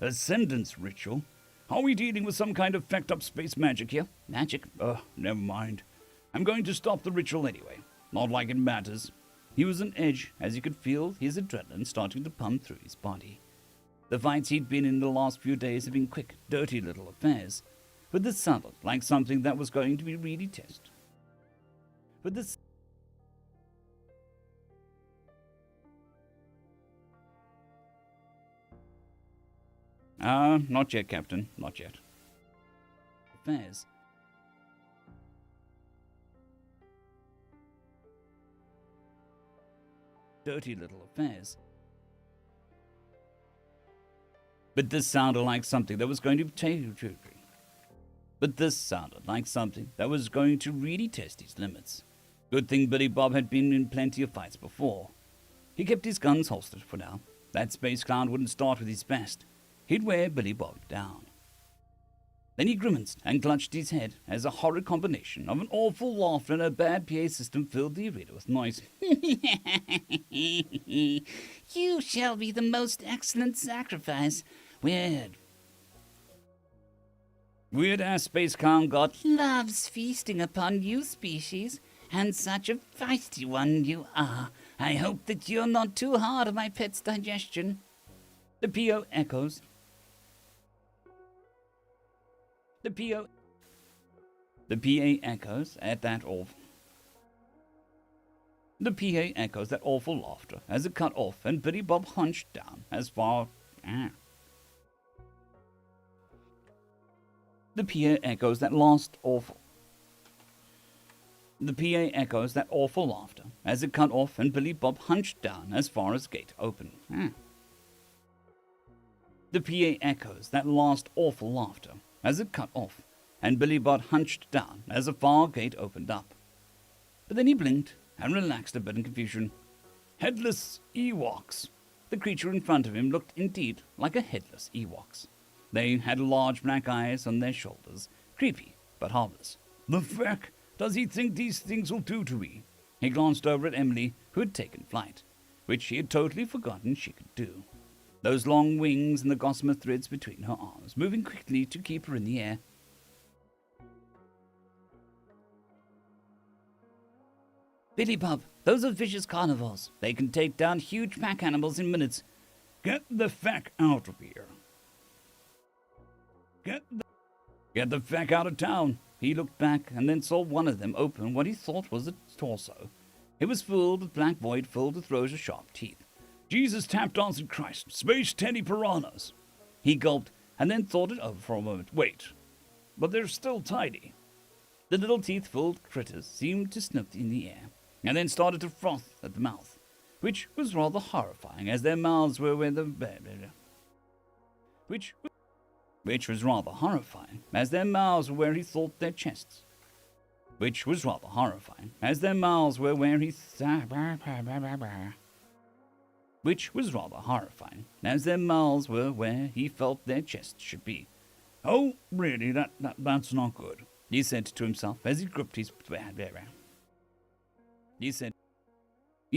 Ascendance ritual? Are we dealing with some kind of fecked-up space magic here? Magic? Never mind. I'm going to stop the ritual anyway. Not like it matters. He was on edge as he could feel his adrenaline starting to pump through his body. The fights he'd been in the last few days had been quick, dirty little affairs, but this sounded like something that was going to be really tested. But this... Not yet, Captain. Not yet. Affairs. Dirty little affairs. But this sounded like something that was going to really test his limits. Good thing Billy Bob had been in plenty of fights before. He kept his guns holstered for now. That space clown wouldn't start with his best. He'd wear Billy Bob down. Then he grimaced and clutched his head as a horrid combination of an awful laughter and a bad PA system filled the arena with noise. You shall be the most excellent sacrifice. Weird-ass space clown god Loves feasting upon you, species, and such a feisty one you are. I hope that you're not too hard on my pet's digestion. The PO echoes. The PA echoes at that awful... The PA echoes that awful laughter as it cut off and Billy Bob hunched down as far... The PA echoes that last awful... The PA echoes that awful laughter as it cut off and Billy Bob hunched down as far as gate opened. The PA echoes that last awful laughter as it cut off, and Billy Bob hunched down as a far gate opened up. But then he blinked and relaxed a bit in confusion. Headless Ewoks. The creature in front of him looked indeed like a headless Ewoks. They had large black eyes on their shoulders, creepy but harmless. The feck does he think these things will do to me? He glanced over at Emily, who had taken flight, which he had totally forgotten she could do. Those long wings and the gossamer threads between her arms, moving quickly to keep her in the air. Billy Bob, those are vicious carnivores. They can take down huge pack animals in minutes. Get the feck out of here. Get the feck out of town. He looked back and then saw one of them open what he thought was a torso. It was filled with black void filled with rows of sharp teeth. Jesus tap dancing Christ, space teddy piranhas. He gulped and then thought it over for a moment. Wait, but they're still tiny. The little teeth-filled critters seemed to sniff in the air and then started to froth at the mouth, which was rather horrifying as their mouths were where the... Which was rather horrifying as their mouths were where he thought their chests. Which was rather horrifying as their mouths were where he... Which was rather horrifying, as their mouths were where he felt their chests should be. Oh, really, that's not good, he said to himself as he gripped his... He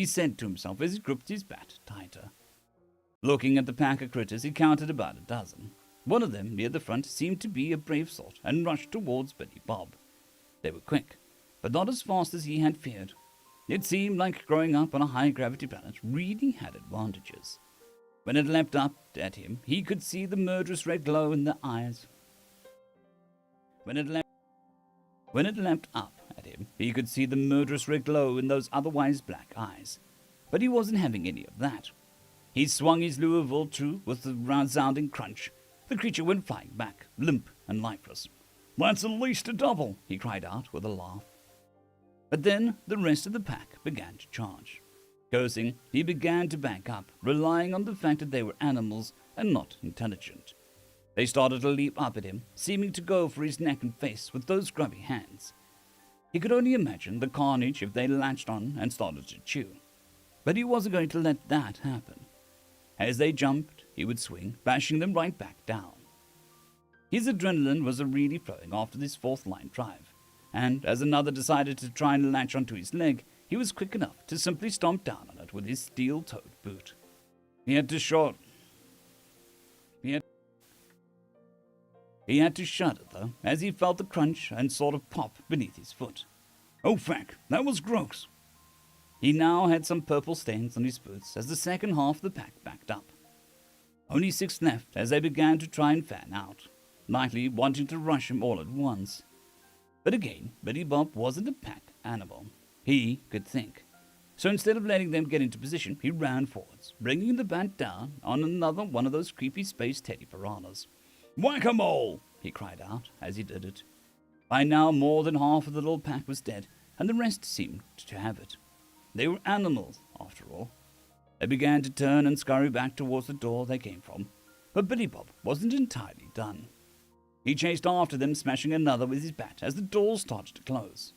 said to himself as he gripped his bat tighter. Looking at the pack of critters, he counted about a dozen. One of them, near the front, seemed to be a brave sort and rushed towards Billy Bob. They were quick, but not as fast as he had feared. It seemed like growing up on a high-gravity planet really had advantages. When it leapt up at him, he could see the murderous red glow in the eyes. When it leapt up at him, he could see the murderous red glow in those otherwise black eyes. But he wasn't having any of that. He swung his Louisville true with a resounding crunch. The creature went flying back, limp and lifeless. That's at least a double, he cried out with a laugh. But then the rest of the pack began to charge. Cursing, he began to back up, relying on the fact that they were animals and not intelligent. They started to leap up at him, seeming to go for his neck and face with those grubby hands. He could only imagine the carnage if they latched on and started to chew. But he wasn't going to let that happen. As they jumped, he would swing, bashing them right back down. His adrenaline was really flowing after this fourth-line drive, and as another decided to try and latch onto his leg, he was quick enough to simply stomp down on it with his steel-toed boot. He had to shudder, though, as he felt the crunch and sort of pop beneath his foot. Oh, fuck, that was gross. He now had some purple stains on his boots as the second half of the pack backed up. Only 6 left as they began to try and fan out, likely wanting to rush him all at once. But again, Billy Bob wasn't a pack animal. He could think. So instead of letting them get into position, he ran forwards, bringing the bat down on another one of those creepy space teddy piranhas. Whack-a-mole! He cried out as he did it. By now more than half of the little pack was dead, and the rest seemed to have it. They were animals, after all. They began to turn and scurry back towards the door they came from, but Billy Bob wasn't entirely done. He chased after them, smashing another with his bat as the door started to close.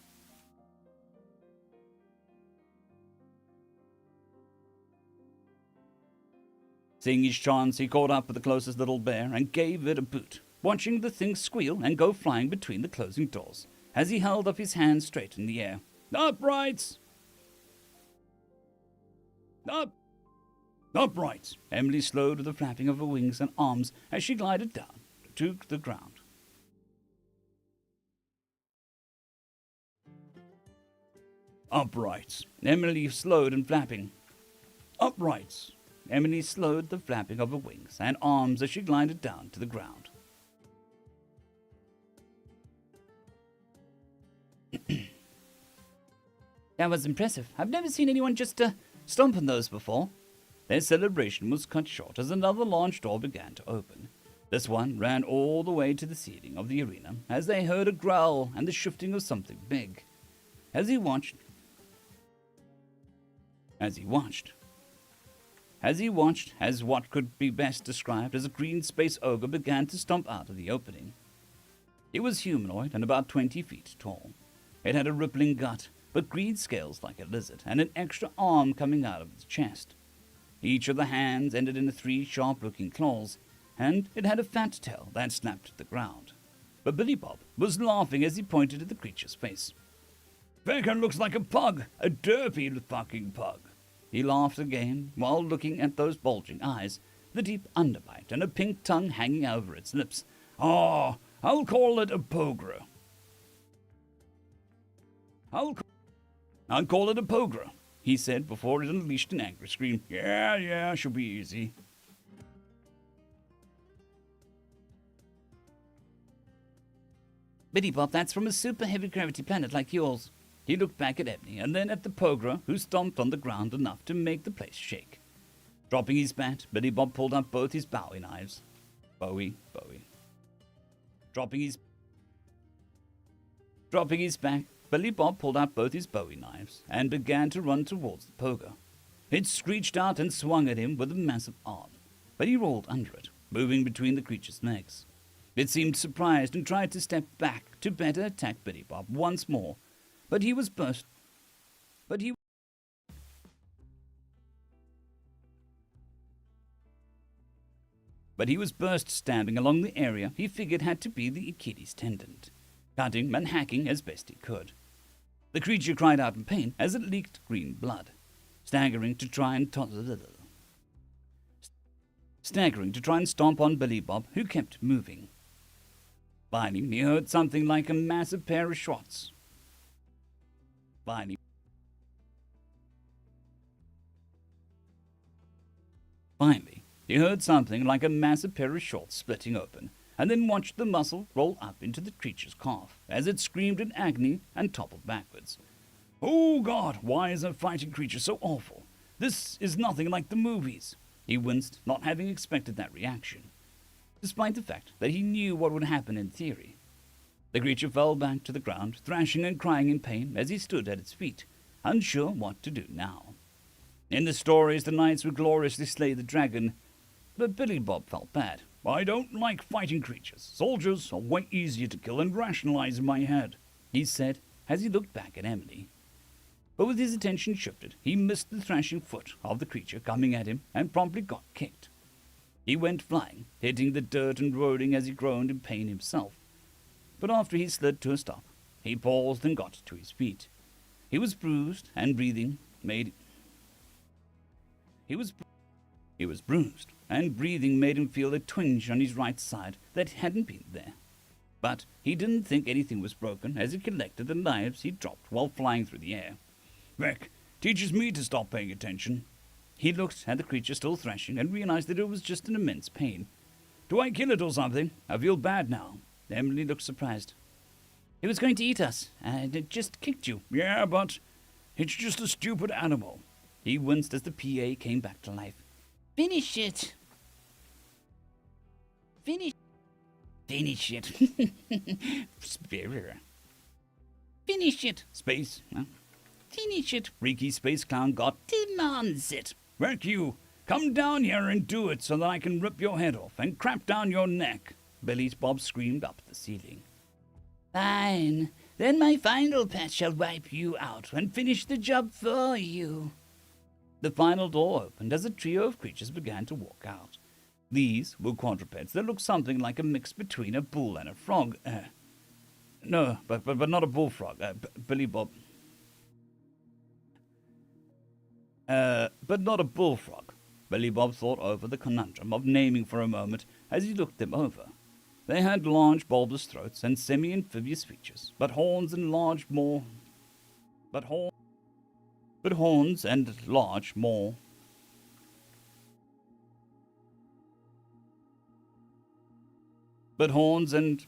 Seeing his chance, he caught up with the closest little bear and gave it a boot, watching the thing squeal and go flying between the closing doors as he held up his hands straight in the air. Uprights! Uprights! Emily slowed with the flapping of her wings and arms as she glided down to the ground. Uprights! Emily slowed and flapping. Uprights! Emily slowed the flapping of her wings and arms as she glided down to the ground. That was impressive. I've never seen anyone just stomp on those before. Their celebration was cut short as another large door began to open. This one ran all the way to the ceiling of the arena as they heard a growl and the shifting of something big. As he watched, as what could be best described as a green space ogre began to stomp out of the opening. It was humanoid and about 20 feet tall. It had a rippling gut, but green scales like a lizard, and an extra arm coming out of its chest. Each of the hands ended in 3 sharp-looking claws, and it had a fat tail that snapped at the ground. But Billy Bob was laughing as he pointed at the creature's face. Feckin' looks like a pug, a derpy fucking pug. He laughed again while looking at those bulging eyes, the deep underbite, and a pink tongue hanging over its lips. Oh, I'll call it a pogra. I'll call it a pogra, he said before it unleashed an angry scream. Yeah, she'll be easy. Billy Bob, that's from a super heavy gravity planet like yours. He looked back at Ebony and then at the pogra, who stomped on the ground enough to make the place shake. Dropping his bat, Billy Bob pulled up both his Bowie knives. Bowie. Dropping his back, Billy Bob pulled out both his Bowie knives and began to run towards the poga. It screeched out and swung at him with a massive arm, but he rolled under it, moving between the creature's legs. It seemed surprised and tried to step back to better attack Billy Bob once more, but he was burst stabbing along the area he figured had to be the Achilles tendon, cutting and hacking as best he could. The creature cried out in pain as it leaked green blood, staggering to try and stomp on Billy Bob, who kept moving. Finally, he heard something like a massive pair of shots. Finally, he heard something like a massive pair of shorts splitting open, and then watched the muscle roll up into the creature's calf as it screamed in agony and toppled backwards. Oh God, why is a fighting creature so awful? This is nothing like the movies. He winced, not having expected that reaction, despite the fact that he knew what would happen in theory. The creature fell back to the ground, thrashing and crying in pain as he stood at its feet, unsure what to do now. In the stories, the knights would gloriously slay the dragon, but Billy Bob felt bad. I don't like fighting creatures. Soldiers are way easier to kill and rationalize in my head, he said as he looked back at Emily. But with his attention shifted, he missed the thrashing foot of the creature coming at him and promptly got kicked. He went flying, hitting the dirt and rolling as he groaned in pain himself. But after he slid to a stop, he paused and got to his feet. He was bruised and breathing made He was bruised, and breathing made him feel a twinge on his right side that hadn't been there. But he didn't think anything was broken as he collected the knives he dropped while flying through the air. Vec teaches me to stop paying attention. He looked at the creature still thrashing and realized that it was just in immense pain. Do I kill it or something? I feel bad now. Emily looked surprised. It was going to eat us, and it just kicked you. Yeah, but it's just a stupid animal. He winced as the PA came back to life. Finish it! Finish it! Finish it! Space, huh? Finish it! Freaky space clown god Demands it! Vec, you come down here and do it so that I can rip your head off and crap down your neck. Billy Bob screamed up at the ceiling. Fine. Then my final pet shall wipe you out and finish the job for you. The final door opened as a trio of creatures began to walk out. These were quadrupeds that looked something like a mix between a bull and a frog. No, but not a bullfrog. Billy Bob. But not a bullfrog. Billy Bob thought over the conundrum of naming for a moment as he looked them over. They had large bulbous throats and semi-amphibious features, but horns and large more. But horns and large more. But horns and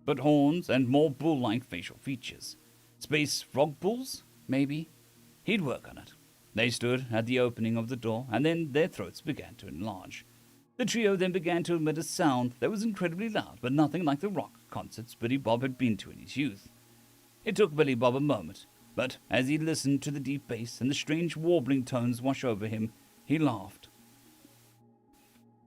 But horns and more bull-like facial features. Space frog bulls, maybe? He'd work on it. They stood at the opening of the door, and then their throats began to enlarge. The trio then began to emit a sound that was incredibly loud, but nothing like the rock concerts Billy Bob had been to in his youth. It took Billy Bob a moment, but as he listened to the deep bass and the strange warbling tones wash over him, he laughed.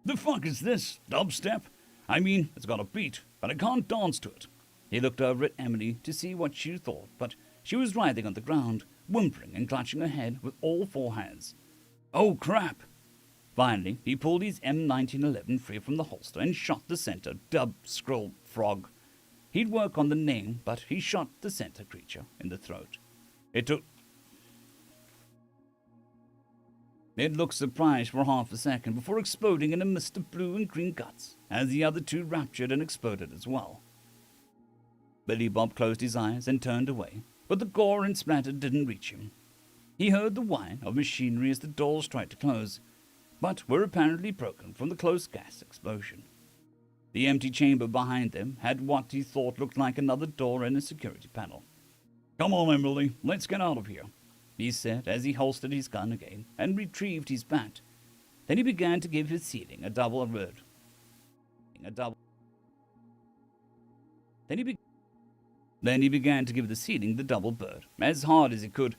The fuck is this? Dubstep? I mean, it's got a beat, but I can't dance to it. He looked over at Emily to see what she thought, but she was writhing on the ground, whimpering and clutching her head with all four hands. Oh, crap! Finally, he pulled his M1911 free from the holster and shot the center dub-scroll frog. He'd work on the name, but he shot the center creature in the throat. It looked surprised for half a second before exploding in a mist of blue and green guts, as the other two ruptured and exploded as well. Billy Bob closed his eyes and turned away, but the gore and splatter didn't reach him. He heard the whine of machinery as the doors tried to close, but were apparently broken from the close gas explosion. The empty chamber behind them had what he thought looked like another door and a security panel. Come on, Emily, let's get out of here, he said as he holstered his gun again and retrieved his bat. Then he began to give his ceiling a double bird. Then he began to give the ceiling the double bird, as hard as he could.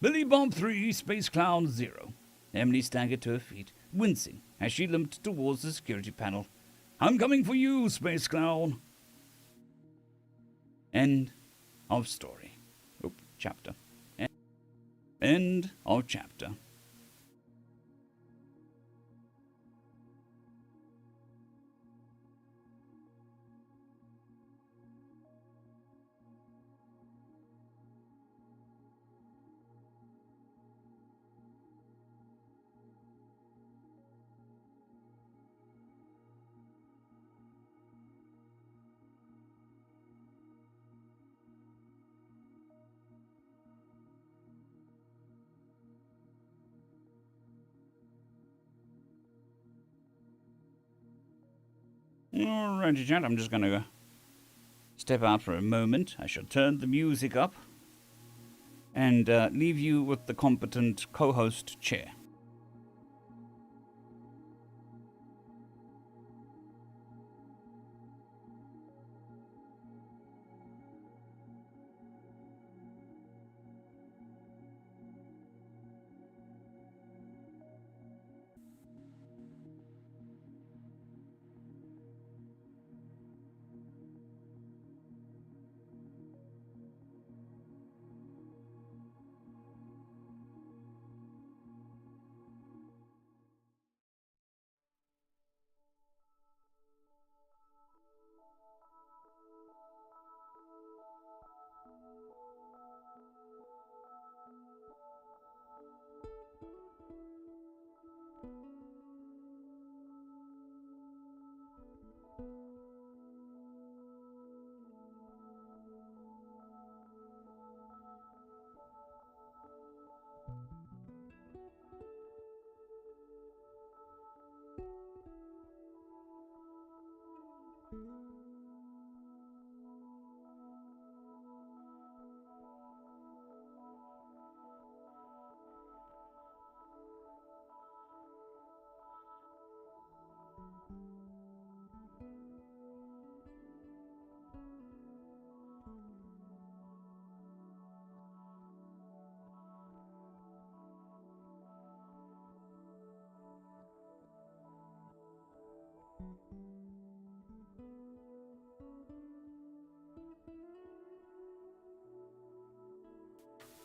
Billy Bob 3, Space Clown 0. Emily staggered to her feet, wincing as she limped towards the security panel. I'm coming for you, Space Clown. End of story. Chapter. End of chapter. Alrighty, chat, I'm just going to step out for a moment. I shall turn the music up and leave you with the competent co-host chair.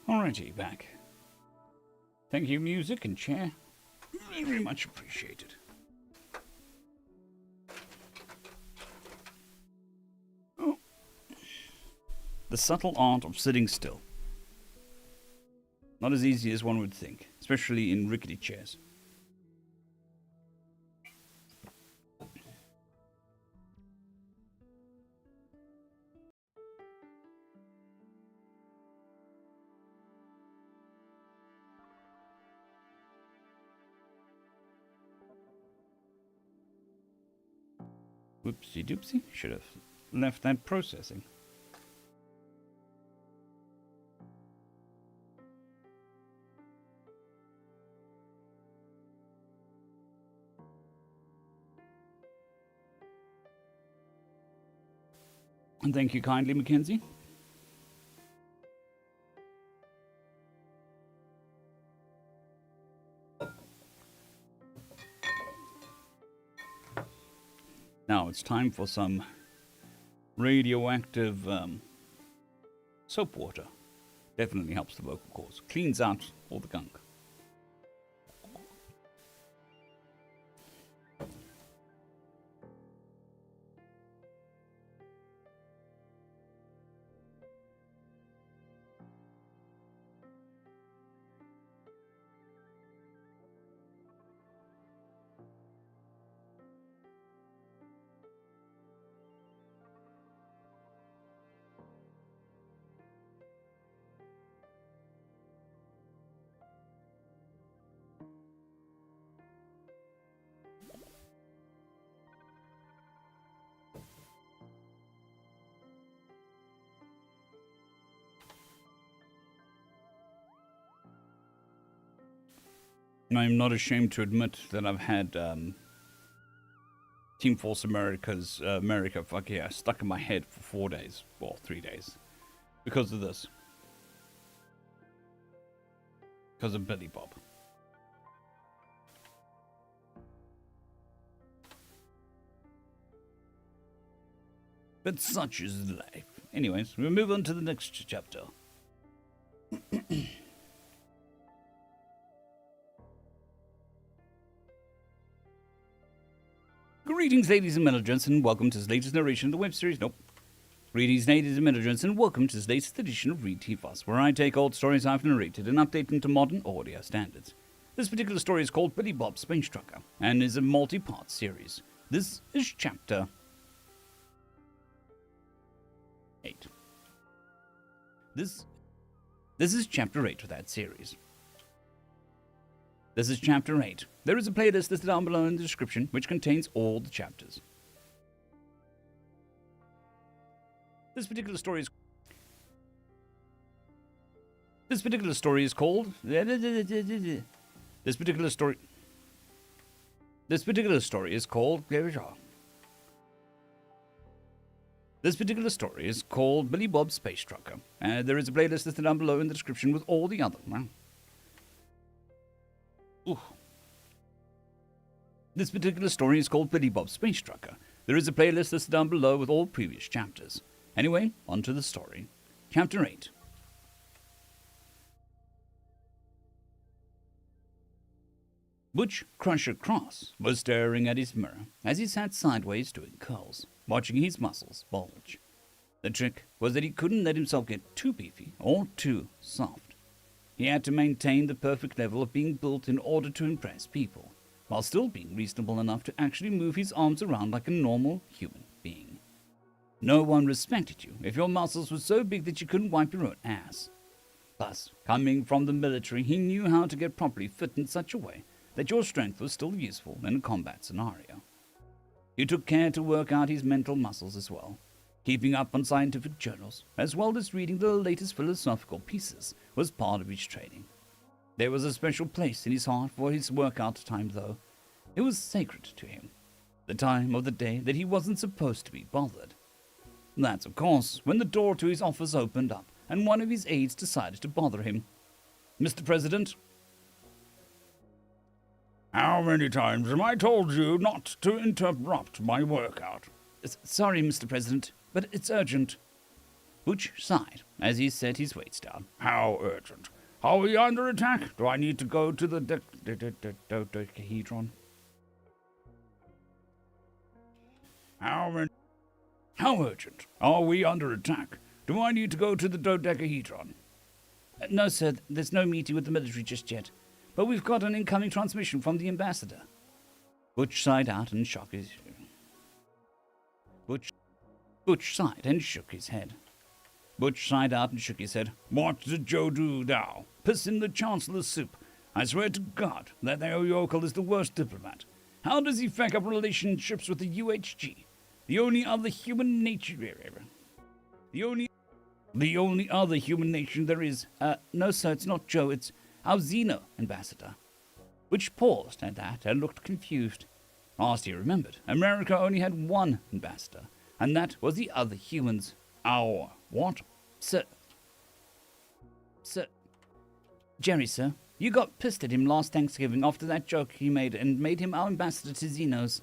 Alrighty, back. Thank you, music and chair. Very much appreciated. Oh. The subtle art of sitting still. Not as easy as one would think, especially in rickety chairs. Whoopsie doopsie. Should have left that processing. And thank you kindly, Mackenzie. Now it's time for some radioactive soap water. Definitely helps the vocal cords. Cleans out all the gunk. I'm not ashamed to admit that I've had Team Force America fuck yeah stuck in my head for 4 days, well 3 days, because of this, because of Billy Bob. But such is life. Anyways, we'll move on to the next chapter. Greetings, ladies and gentlemen, and welcome to this latest narration of the web series. Greetings, ladies and gentlemen, and welcome to this latest edition of Read TFUS, where I take old stories I've narrated and update them to modern audio standards. This particular story is called Billy Bob's Space Trucker, and is a multi-part series. This is Chapter 8. This is Chapter 8 of that series. This is Chapter 8. There is a playlist listed down below in the description, which contains all the chapters. This particular story is called... This particular story is called Billy Bob's Space Trucker. There is a playlist listed down below in the description with all the other... Ooh. This particular story is called Billy Bob's Space Trucker. There is a playlist listed down below with all previous chapters. Anyway, on to the story. Chapter 8. Butch Crusher Cross was staring at his mirror as he sat sideways doing curls, watching his muscles bulge. The trick was that he couldn't let himself get too beefy or too soft. He had to maintain the perfect level of being built in order to impress people, while still being reasonable enough to actually move his arms around like a normal human being. No one respected you if your muscles were so big that you couldn't wipe your own ass. Plus, coming from the military, he knew how to get properly fit in such a way that your strength was still useful in a combat scenario. He took care to work out his mental muscles as well, keeping up on scientific journals, as well as reading the latest philosophical pieces, was part of his training. There was a special place in his heart for his workout time, though. It was sacred to him. the time of the day that he wasn't supposed to be bothered. That's, of course, when the door to his office opened up and one of his aides decided to bother him. "Mr. President?" "How many times have I told you not to interrupt my workout?" Sorry, Mr. President, but it's urgent." Butch sighed as he set his weights down. "How urgent? Are we under attack? Do I need to go to the dodecahedron?" How urgent? Are we under attack? Do I need to go to the dodecahedron?" No, sir, there's no meeting with the military just yet, but we've got an incoming transmission from the ambassador." Butch sighed out and shook his... Butch sighed and shook his head. Butch sighed out and shook his head. "What did Joe do now? Piss in the Chancellor's soup. I swear to God that yokel is the worst diplomat. How does he fuck up relationships with the UHG? The only other human nature... The only other human nation there is... No, sir, it's not Joe, it's our Xeno ambassador." Butch paused at that and looked confused. Last he remembered, America only had one ambassador, and that was the other humans. Our what? Sir... Jerry, sir, you got pissed at him last Thanksgiving after that joke he made and made him our ambassador to Xenos.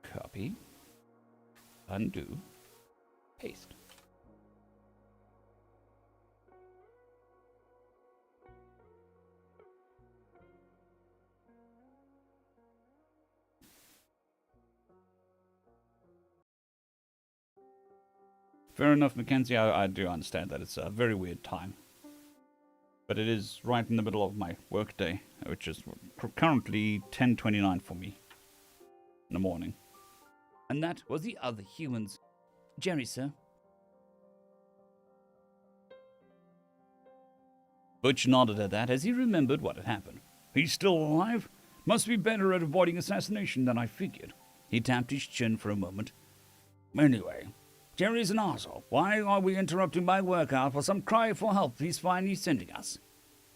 Copy. Undo. Paste. Fair enough, Mackenzie. I do understand that it's a very weird time. But it is right in the middle of my workday, which is currently 10:29 for me in the morning. And that was the other humans. Jerry, sir. Butch nodded at that as he remembered what had happened. He's still alive? Must be better at avoiding assassination than I figured. He tapped his chin for a moment. Anyway, Jerry's an arsehole. Why are we interrupting my workout for some cry for help he's finally sending us?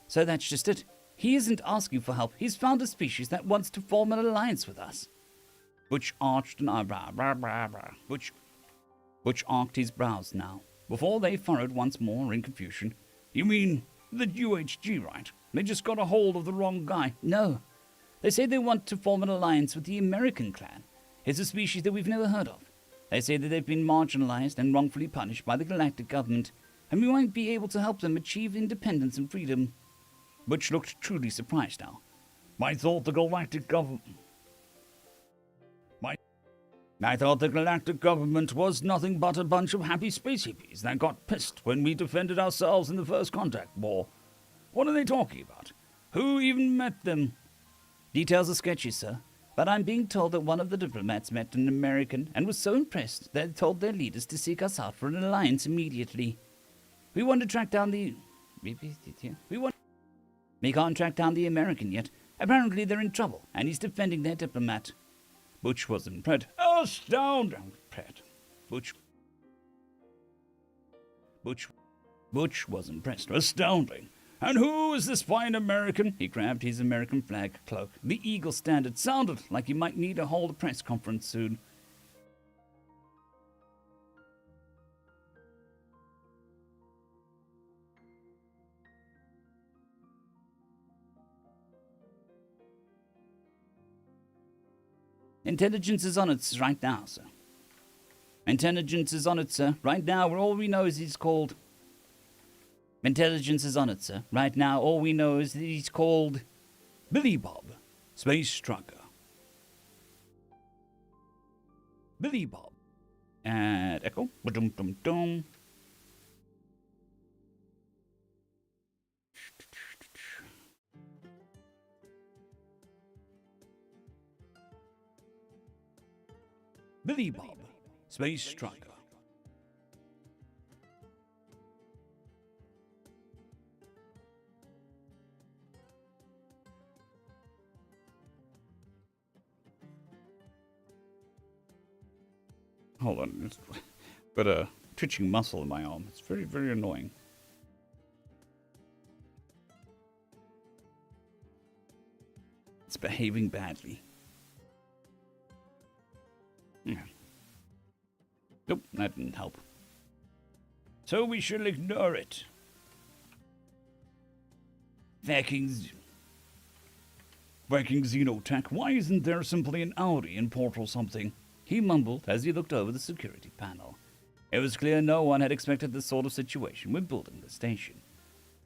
So that's just it. He isn't asking for help. He's found a species that wants to form an alliance with us. Butch arched an eyebrow. Butch arched his brows now, before they furrowed once more in confusion. You mean the UHG, right? They just got a hold of the wrong guy. No. They say they want to form an alliance with the American clan. It's a species that we've never heard of. They say that they've been marginalized and wrongfully punished by the galactic government, and we might be able to help them achieve independence and freedom. Butch looked truly surprised now. I thought the galactic government was nothing but a bunch of happy space hippies that got pissed when we defended ourselves in the First Contact War. What are they talking about? Who even met them? Details are sketchy, sir, but I'm being told that one of the diplomats met an American and was so impressed that they told their leaders to seek us out for an alliance immediately. We want to track down the... We can't track down the American yet. Apparently they're in trouble, and he's defending their diplomat. Butch was impressed. Astounding! Butch was impressed. Astounding! And who is this fine American? He grabbed his American flag cloak. The Eagle standard sounded like he might need to hold a press conference soon. Intelligence is on it right now, sir. Intelligence is on it, sir. Right now, all we know is he's called... Intelligence is on it, sir. Right now, all we know is that he's called... Billy Bob, Space Trucker. Billy Bob. And echo. Ba-dum-dum-dum. Billy Bob, Space Trucker. Hold on, it's got a twitching muscle in my arm. It's very, very annoying. It's behaving badly. Nope, that didn't help. So we shall ignore it. Fucking Xenotech, why isn't there simply an Audi in port or something? he mumbled as he looked over the security panel. It was clear no one had expected this sort of situation when building the station.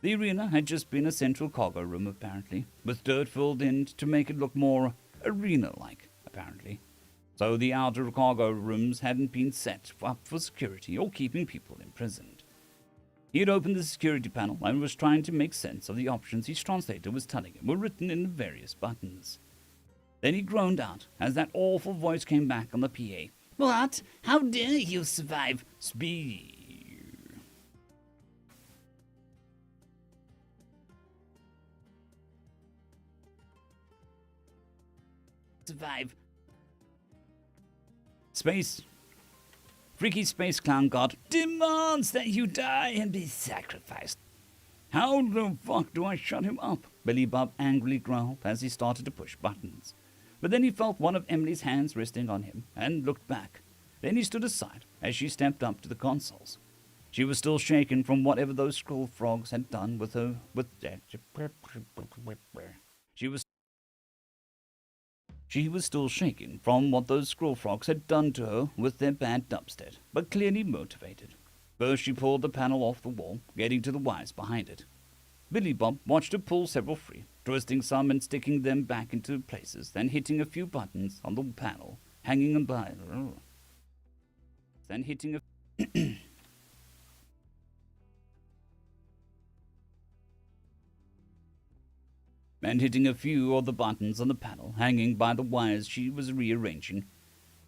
The arena had just been a central cargo room, apparently, with dirt filled in to make it look more arena-like, apparently. So the outer cargo rooms hadn't been set up for security or keeping people imprisoned. He had opened the security panel and was trying to make sense of the options his translator was telling him were written in the various buttons. Then he groaned out as that awful voice came back on the PA. What? How dare you survive? Survive. Space. Freaky space clown god. Demands that you die and be sacrificed. How the fuck do I shut him up? Billy Bob angrily growled as he started to push buttons. But then he felt one of Emily's hands resting on him and looked back. Then he stood aside as she stepped up to the consoles. She was still shaken from whatever those scroll frogs had done with her. She was still shaken from what those scroll frogs had done to her with their bad dubstep, but clearly motivated. First she pulled the panel off the wall, getting to the wires behind it. Billy Bob watched her pull several free, twisting some and sticking them back into places, then hitting a few buttons on the panel, hanging by. Then hitting a and hitting a few of the buttons on the panel, hanging by the wires she was rearranging.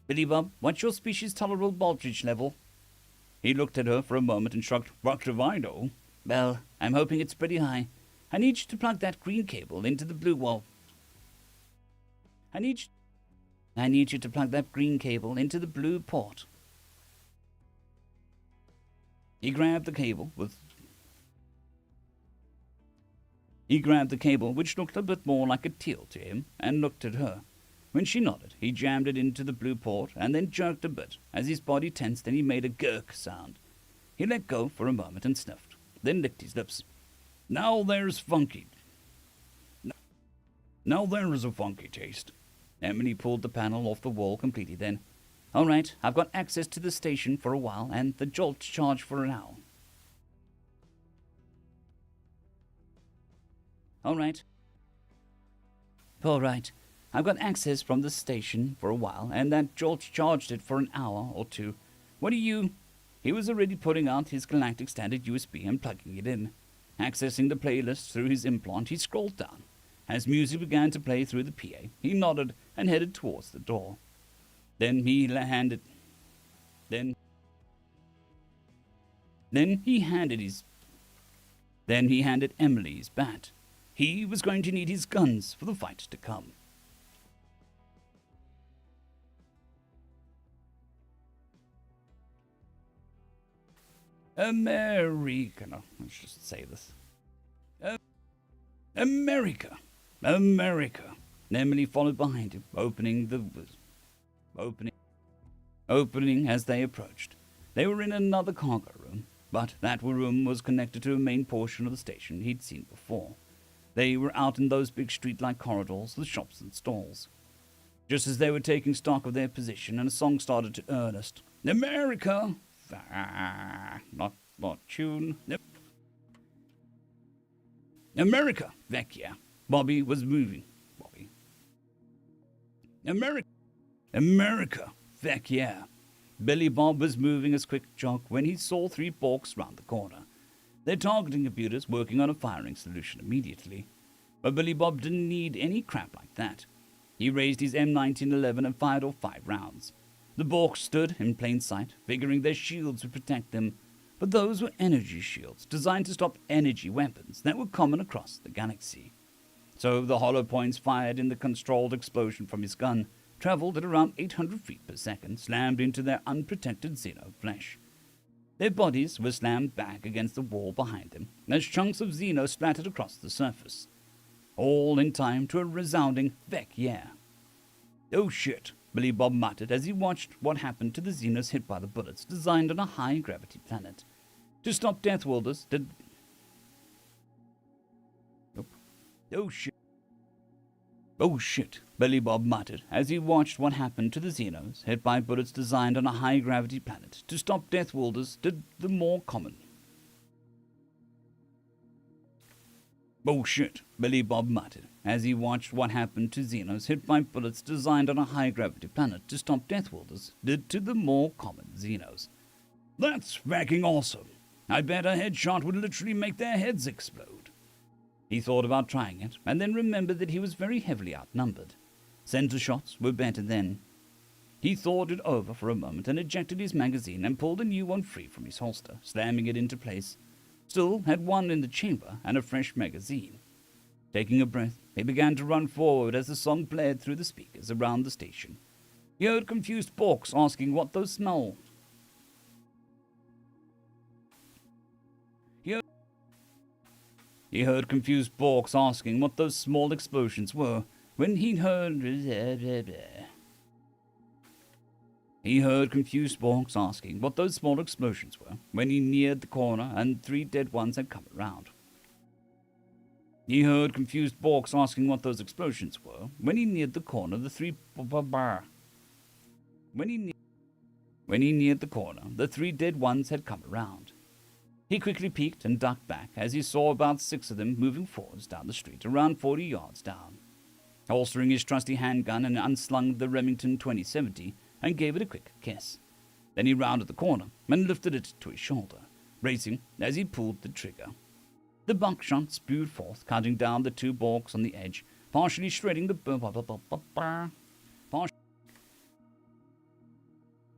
Billy Bob, what's your species' tolerable voltage level? He looked at her for a moment and shrugged. What do I know? Well, I'm hoping it's pretty high. I need you to plug that green cable into the blue wall. I need you to plug that green cable into the blue port. He grabbed the cable, which looked a bit more like a teal to him, and looked at her. When she nodded, he jammed it into the blue port and then jerked a bit as his body tensed and he made a gurk sound. He let go for a moment and sniffed, then licked his lips. Now there's funky. Now there is a funky taste. Emily pulled the panel off the wall completely then. All right, I've got access to the station for a while and the jolt charge for an hour. All right, I've got access from the station for a while, and that jolt charged it for an hour or two. What do you... He was already putting out his Galactic Standard USB and plugging it in. Accessing the playlist through his implant, he scrolled down. As music began to play through the PA, he nodded and headed towards the door. Then he handed Emily his bat. He was going to need his guns for the fight to come. America. No, let's just say this. America. Emily followed behind him, opening as they approached. They were in another cargo room, but that room was connected to a main portion of the station he'd seen before. They were out in those big street-like corridors with shops and stalls. Just as they were taking stock of their position, and a song started to earnest. America! Not tune. America! Vecchia. Bobby was moving. America! Vecchia. Billy Bob was moving as quick jog when he saw three Borks round the corner. Their targeting computers working on a firing solution immediately. But Billy Bob didn't need any crap like that. He raised his M1911 and fired off 5 rounds. The Borks stood in plain sight, figuring their shields would protect them, but those were energy shields designed to stop energy weapons that were common across the galaxy. So the hollow points fired in the controlled explosion from his gun traveled at around 800 feet per second, slammed into their unprotected Xeno flesh. Their bodies were slammed back against the wall behind them as chunks of Xeno splattered across the surface, all in time to a resounding "Vec yeah." Oh shit, Billy Bob muttered as he watched what happened to the Xenos hit by the bullets designed on a high-gravity planet. To stop Death Wielders did... Oh shit. Oh shit, Billy Bob muttered as he watched what happened to the Xenos hit by bullets designed on a high-gravity planet. To stop Death Wielders did the more common... Oh shit, Billy Bob muttered as he watched what happened to Xenos hit by bullets designed on a high-gravity planet to stop Death Wielders did to the more common Xenos. That's fucking awesome. I bet a headshot would literally make their heads explode. He thought about trying it, and then remembered that he was very heavily outnumbered. Center shots were better then. He thought it over for a moment and ejected his magazine and pulled a new one free from his holster, slamming it into place. Still had one in the chamber and a fresh magazine. Taking a breath, he began to run forward as the song blared through the speakers around the station. He heard confused Borks asking what those smelled. He heard confused Borks asking what those small explosions were when he heard... He heard confused Borks asking what those small explosions were when he neared the corner and 3 dead ones had come around. He heard confused Borks asking what those explosions were when he neared the corner. When he neared the corner, the 3 dead ones had come around. He quickly peeked and ducked back as he saw about 6 of them moving forwards down the street, around 40 yards down. Holstering his trusty handgun and unslung the Remington 2070 and gave it a quick kiss. Then he rounded the corner and lifted it to his shoulder, bracing as he pulled the trigger. The buckshot spewed forth, cutting down the 2 Borks on the edge, partially shredding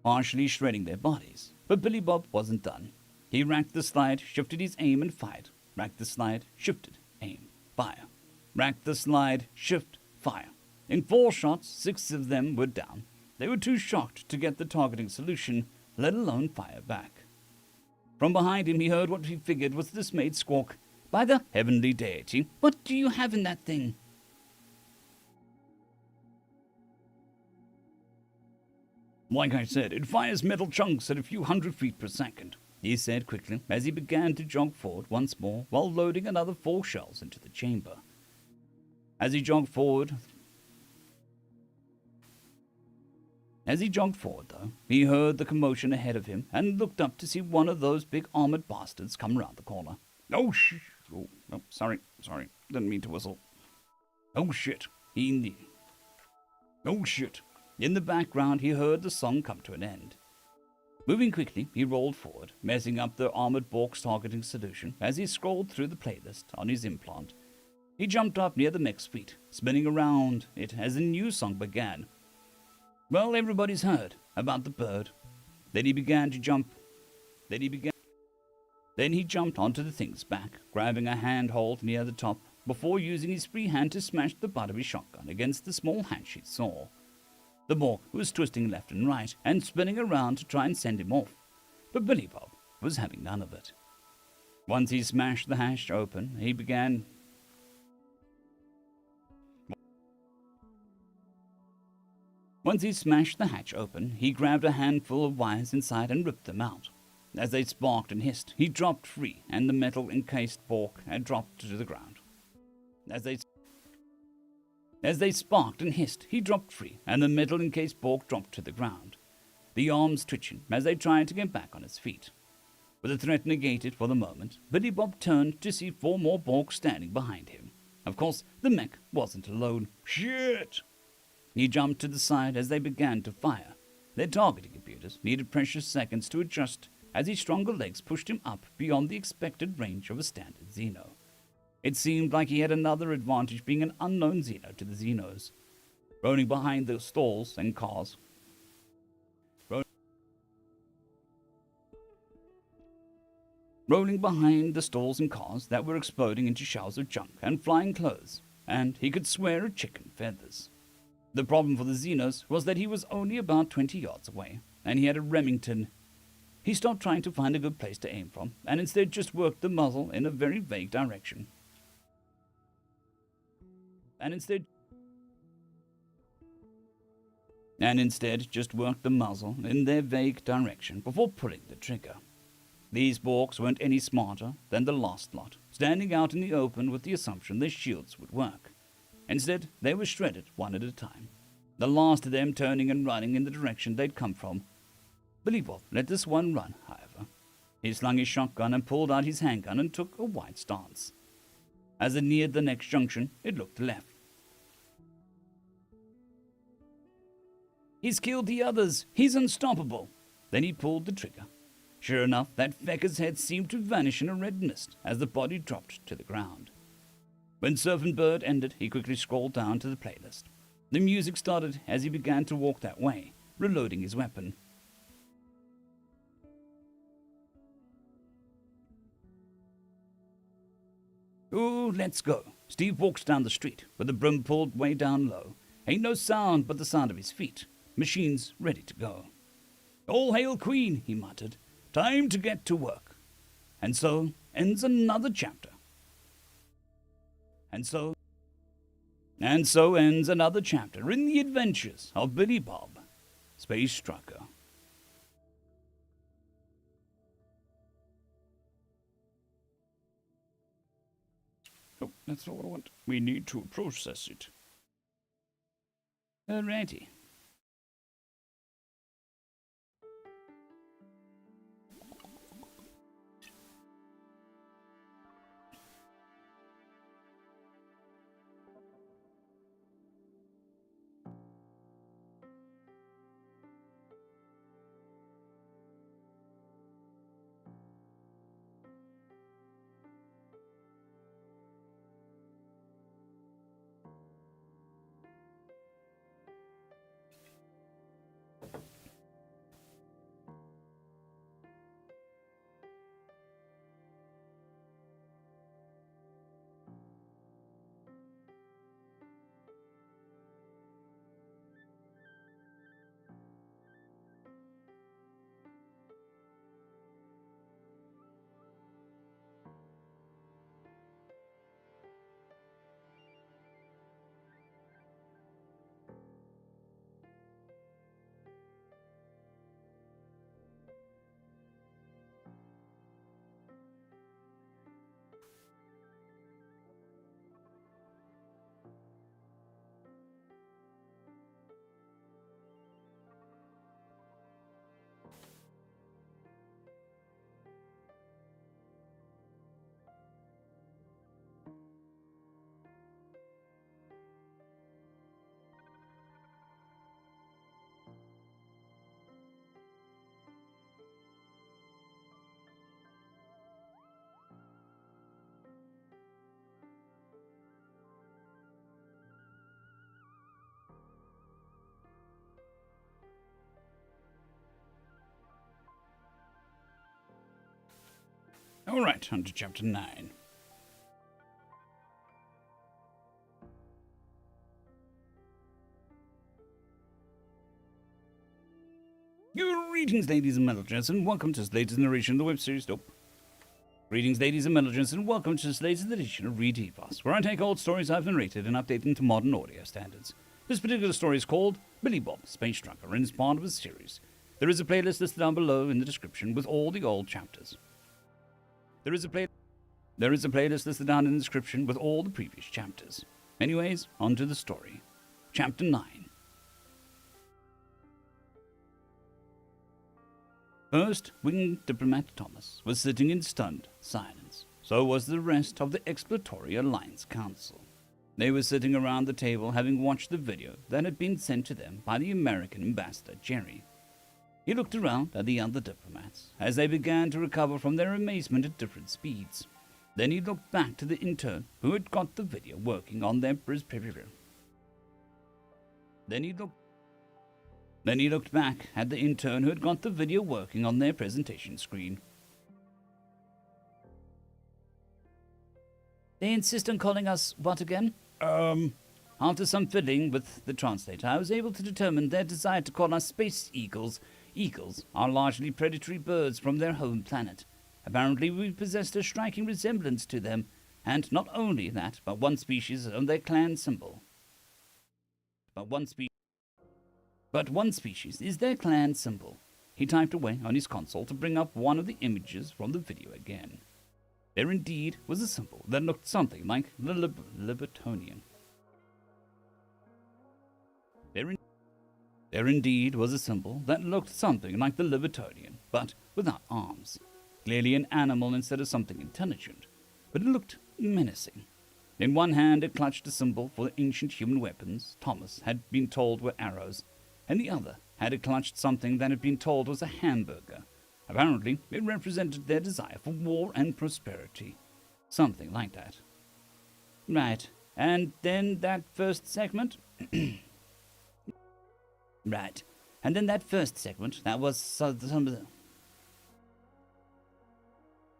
partially shredding their bodies. But Billy Bob wasn't done. He racked the slide, shifted his aim, and fired. Racked the slide, shifted, aim, fire. Racked the slide, shift, fire. In 4 shots, 6 of them were down. They were too shocked to get the targeting solution, let alone fire back. From behind him, he heard what he figured was the dismayed squawk. "By the heavenly deity, what do you have in that thing?" Like I said, it fires metal chunks at a few 100 feet per second, he said quickly as he began to jog forward once more while loading another 4 shells into the chamber. As he jogged forward, though, he heard the commotion ahead of him and looked up to see one of those big armored bastards come around the corner. Oh, sorry. Didn't mean to whistle. Oh, shit. He knew. Oh, shit. In the background, he heard the song come to an end. Moving quickly, he rolled forward, messing up the armored Bork's targeting solution as he scrolled through the playlist on his implant. He jumped up near the mech's feet, spinning around it as a new song began. Well, everybody's heard about the bird. Then he jumped onto the thing's back, grabbing a handhold near the top, before using his free hand to smash the butt of his shotgun against the small hatch he saw. The Bork was twisting left and right and spinning around to try and send him off, but Billy Bob was having none of it. Once he smashed the hatch open, he grabbed a handful of wires inside and ripped them out. As they sparked and hissed, he dropped free, and the metal-encased Bork had dropped to the ground. As they sparked and hissed, he dropped free, and the metal-encased Bork dropped to the ground, the arms twitching as they tried to get back on his feet. With the threat negated for the moment, Billy Bob turned to see 4 more Borks standing behind him. Of course, the mech wasn't alone. Shit! He jumped to the side as they began to fire. Their targeting computers needed precious seconds to adjust as his stronger legs pushed him up beyond the expected range of a standard Xeno. It seemed like he had another advantage being an unknown Xeno to the Xenos. Rolling behind the stalls and cars. Rolling behind the stalls and cars that were exploding into shells of junk and flying clothes, and he could swear at chicken feathers. The problem for the Xenos was that he was only about 20 yards away, and he had a Remington. He stopped trying to find a good place to aim from, and instead just worked the muzzle in a very vague direction. and instead just worked the muzzle in their vague direction before pulling the trigger. These Borks weren't any smarter than the last lot, standing out in the open with the assumption their shields would work. Instead, they were shredded one at a time, the last of them turning and running in the direction they'd come from. Billy Bob let this one run, however. He slung his shotgun and pulled out his handgun and took a wide stance. As it neared the next junction, it looked left. "He's killed the others. He's unstoppable." Then he pulled the trigger. Sure enough, that fecker's head seemed to vanish in a red mist as the body dropped to the ground. When Serpent Bird ended, he quickly scrolled down to the playlist. The music started as he began to walk that way, reloading his weapon. "Ooh, let's go." Steve walks down the street, with the brim pulled way down low. Ain't no sound but the sound of his feet. Machines ready to go. "All hail Queen," he muttered. "Time to get to work." And so ends another chapter. And so ends another chapter in the adventures of Billy Bob, Space Trucker. Oh, that's not what I want. We need to process it. Alrighty. All right, on to chapter 9. Greetings, ladies and gentlemen, and welcome to this latest narration of the web series. Greetings, ladies and gentlemen, and welcome to this latest edition of Read Epos, where I take old stories I've narrated and update them to modern audio standards. This particular story is called Billy Bob, Space Trucker, and is part of a series. There is a playlist listed down below in the description with all the old chapters. There is a playlist listed down in the description with all the previous chapters. Anyways, on to the story. Chapter 9. First, winged diplomat Thomas was sitting in stunned silence. So was the rest of the Exploratory Alliance Council. They were sitting around the table having watched the video that had been sent to them by the American ambassador, Jerry. He looked around at the other diplomats as they began to recover from their amazement at different speeds. Then he looked back to the intern who had got the video working on their Then he looked back at the intern who had got the video working on their presentation screen. They insist on calling us what again? After some fiddling with the translator, I was able to determine their desire to call us space eagles. Eagles are largely predatory birds from their home planet. Apparently we possessed a striking resemblance to them, and not only that, but one species on their clan symbol. But one species is their clan symbol. He typed away on his console to bring up one of the images from the video again. There indeed was a symbol that looked something like the Libertonian. There indeed was a symbol that looked something like the Libertonian, but without arms. Clearly an animal instead of something intelligent, but it looked menacing. In one hand it clutched a symbol for the ancient human weapons Thomas had been told were arrows, and the other had it clutched something that had been told was a hamburger. Apparently, it represented their desire for war and prosperity. Something like that. Right, and then that first segment? Right, and then that first segment, that was some of the...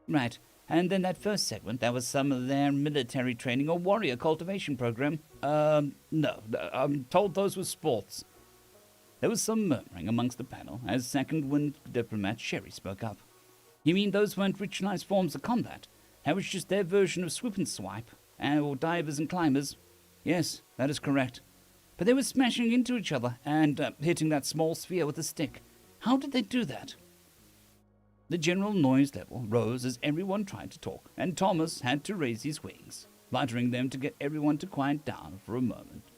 Right, and then that first segment, that was some of their military training or warrior cultivation program. No, I'm told those were sports. There was some murmuring amongst the panel as second wind diplomat Sherry spoke up. You mean those weren't ritualized forms of combat? That was just their version of swoop and swipe, or divers and climbers? Yes, that is correct. But they were smashing into each other and hitting that small sphere with a stick. How did they do that? The general noise level rose as everyone tried to talk, and Thomas had to raise his wings, fluttering them to get everyone to quiet down for a moment.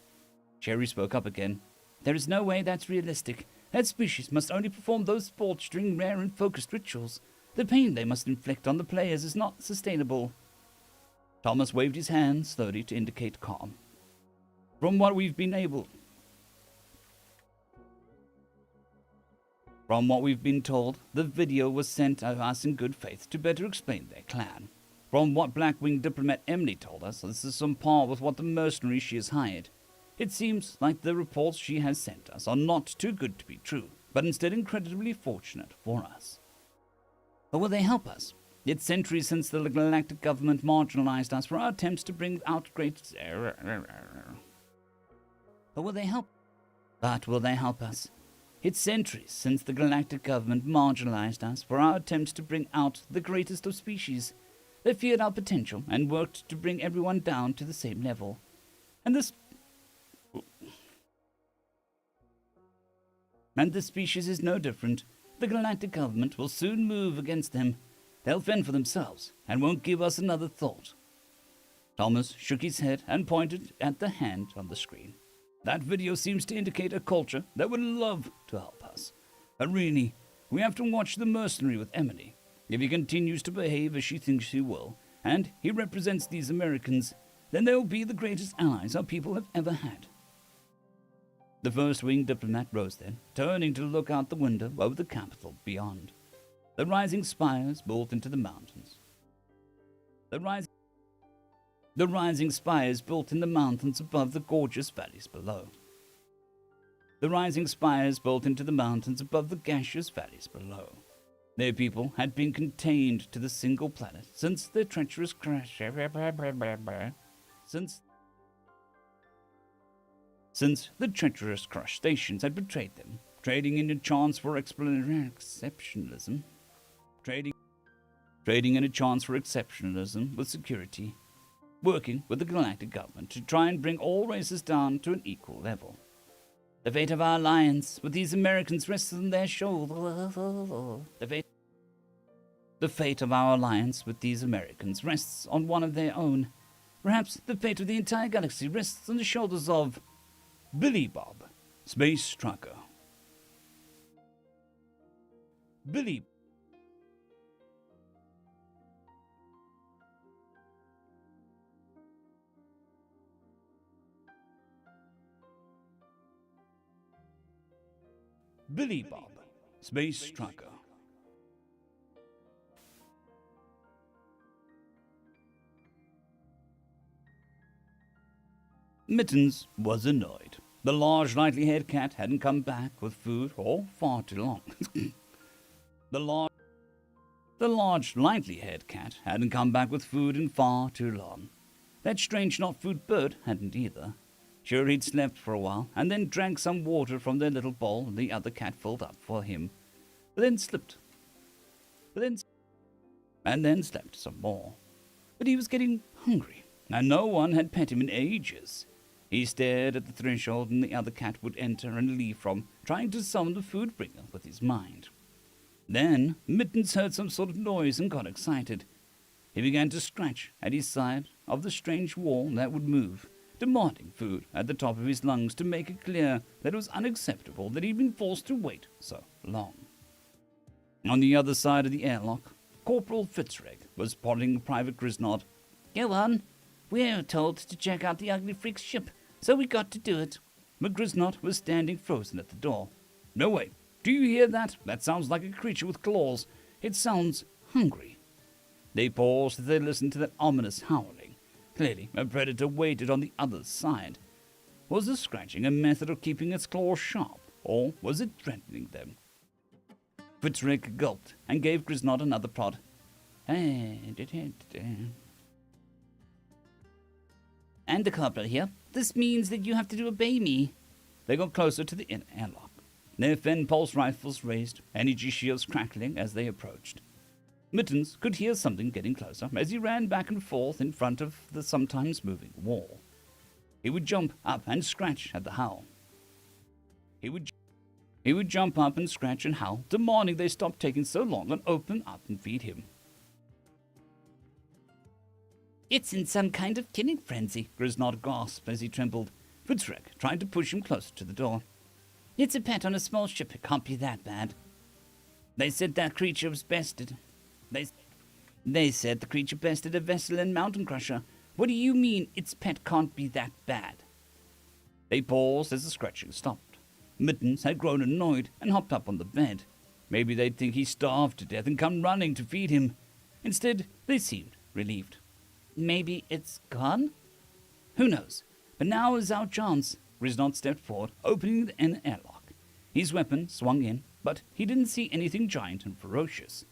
Sherry spoke up again. There is no way that's realistic. That species must only perform those sports during rare and focused rituals. The pain they must inflict on the players is not sustainable. Thomas waved his hand slowly to indicate calm. From what we've been told, the video was sent to us in good faith to better explain their clan. From what Blackwing diplomat Emily told us, this is on par with what the mercenaries she has hired. It seems like the reports she has sent us are not too good to be true, but instead incredibly fortunate for us. But will they help us? It's centuries since the galactic government marginalized us for our attempts to bring out great... But will they help? But will they help us? It's centuries since the galactic government marginalized us for our attempts to bring out the greatest of species. They feared our potential and worked to bring everyone down to the same level. And this species is no different. The galactic government will soon move against them. They'll fend for themselves and won't give us another thought. Thomas shook his head and pointed at the hand on the screen. That video seems to indicate a culture that would love to help us. But really, we have to watch the mercenary with Emily. If he continues to behave as she thinks he will, and he represents these Americans, then they will be the greatest allies our people have ever had. The first-wing diplomat rose then, turning to look out the window over the capital beyond. The rising spires built into the mountains. The rising spires built in the mountains above the gorgeous valleys below. The rising spires built into the mountains above the gaseous valleys below. Their people had been contained to the single planet since the treacherous crash. Since the treacherous crustaceans had betrayed them, trading in a chance for exceptionalism. Trading in a chance for exceptionalism with security. Working with the galactic government to try and bring all races down to an equal level. The fate of our alliance with these Americans rests on their shoulders. The fate of our alliance with these Americans rests on one of their own. Perhaps the fate of the entire galaxy rests on the shoulders of Billy Bob, Space Trucker. Billy Bob, Space Trucker. Mittens was annoyed. The large, lightly-haired cat hadn't come back with food for far too long. The large, lightly-haired cat hadn't come back with food in far too long. That strange not-food bird hadn't either. Sure, he'd slept for a while, and then drank some water from their little bowl the other cat filled up for him, but then slept some more. But he was getting hungry, and no one had pet him in ages. He stared at the threshold and the other cat would enter and leave from, trying to summon the food bringer with his mind. Then Mittens heard some sort of noise and got excited. He began to scratch at his side of the strange wall that would move, demanding food at the top of his lungs to make it clear that it was unacceptable that he'd been forced to wait so long. On the other side of the airlock, Corporal Fitzreg was prodding Private Grisnod. Go on. We're told to check out the ugly freak's ship, so we got to do it. But Grisnod was standing frozen at the door. No way. Do you hear that? That sounds like a creature with claws. It sounds hungry. They paused as they listened to that ominous howling. Clearly, a predator waited on the other side. Was the scratching a method of keeping its claws sharp, or was it threatening them? Fitzreg gulped and gave Grisnod another prod. And the corporal here. This means that you have to obey me. They got closer to the inner airlock, their Fen pulse rifles raised, energy shields crackling as they approached. Mittens could hear something getting closer as he ran back and forth in front of the sometimes moving wall. He would jump up and scratch at the howl. He would jump up and scratch and howl, demanding they stop taking so long and open up and feed him. It's in some kind of killing frenzy. Grisnod gasped as he trembled. Fitzreg tried to push him closer to the door. It's a pet on a small ship. It can't be that bad. They said that creature was bested. They said the creature bested a vessel in Mountain Crusher. What do you mean its pet can't be that bad? They paused as the scratching stopped. Mittens had grown annoyed and hopped up on the bed. Maybe they'd think he starved to death and come running to feed him. Instead, they seemed relieved. Maybe it's gone? Who knows? But now is our chance. Grisnod stepped forward, opening the inner airlock. His weapon swung in, but he didn't see anything giant and ferocious.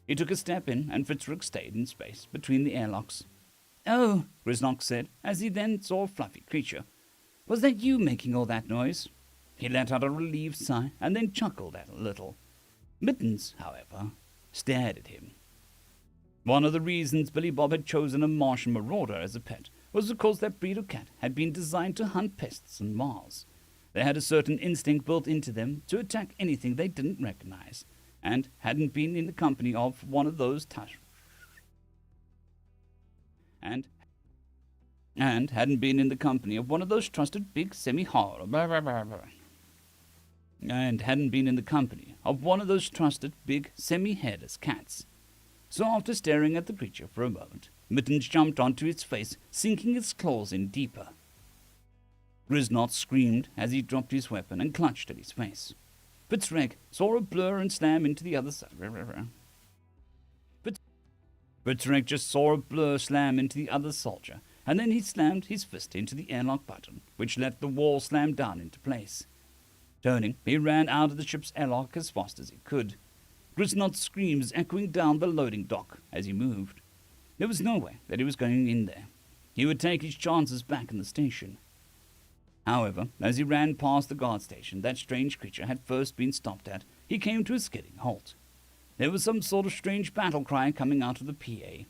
He took a step in, and Fitzreg stayed in space between the airlocks. Oh, Grisnod said, as he then saw a fluffy creature. Was that you making all that noise? He let out a relieved sigh, and then chuckled at a little. Mittens, however, stared at him. One of the reasons Billy Bob had chosen a Martian marauder as a pet was because that breed of cat had been designed to hunt pests on Mars. They had a certain instinct built into them to attack anything they didn't recognize, and hadn't been in the company of one of those hadn't been in the company of one of those trusted big semi-horror and hadn't been in the company of one of those trusted big semi-hairless cats. So after staring at the creature for a moment, Mittens jumped onto its face, sinking its claws in deeper. Grisnod screamed as he dropped his weapon and clutched at his face. Fitzreg saw a blur and slam into the other side. Fitzreg just saw a blur slam into the other soldier, and then he slammed his fist into the airlock button, which let the wall slam down into place. Turning, he ran out of the ship's airlock as fast as he could. Grisnod's screams echoing down the loading dock as he moved. There was no way that he was going in there. He would take his chances back in the station. However, as he ran past the guard station that strange creature had first been stopped at, he came to a skidding halt. There was some sort of strange battle cry coming out of the PA.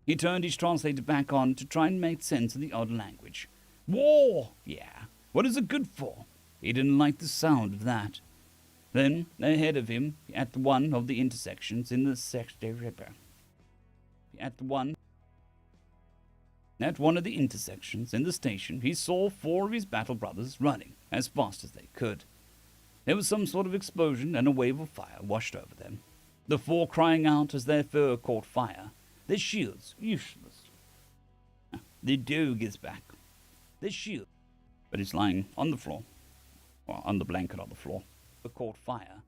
He turned his translator back on to try and make sense of the odd language. War! Yeah, what is it good for? He didn't like the sound of that. Then, ahead of him, at one of the intersections in the station, he saw 4 of his battle brothers running as fast as they could. There was some sort of explosion, and a wave of fire washed over them. The 4 crying out as their fur caught fire, their shields useless. The dog is back. Their shield, but he's lying on the floor, or on the blanket on the floor. Caught fire.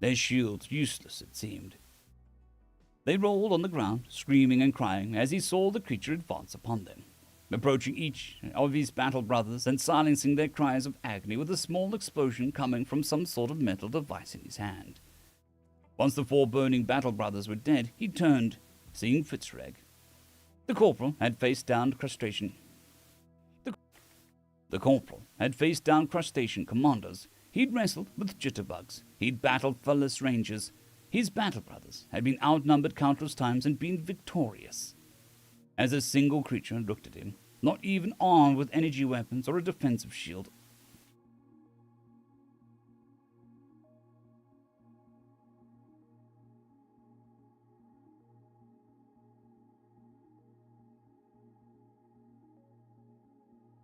Their shields useless, it seemed. They rolled on the ground, screaming and crying as he saw the creature advance upon them, approaching each of his battle brothers and silencing their cries of agony with a small explosion coming from some sort of metal device in his hand. Once the 4 burning battle brothers were dead, he turned, seeing Fitzreg. The corporal had faced down crustacean crustacean commanders. He'd wrestled with jitterbugs. He'd battled Phallus Rangers. His battle brothers had been outnumbered countless times and been victorious. As a single creature looked at him, not even armed with energy weapons or a defensive shield,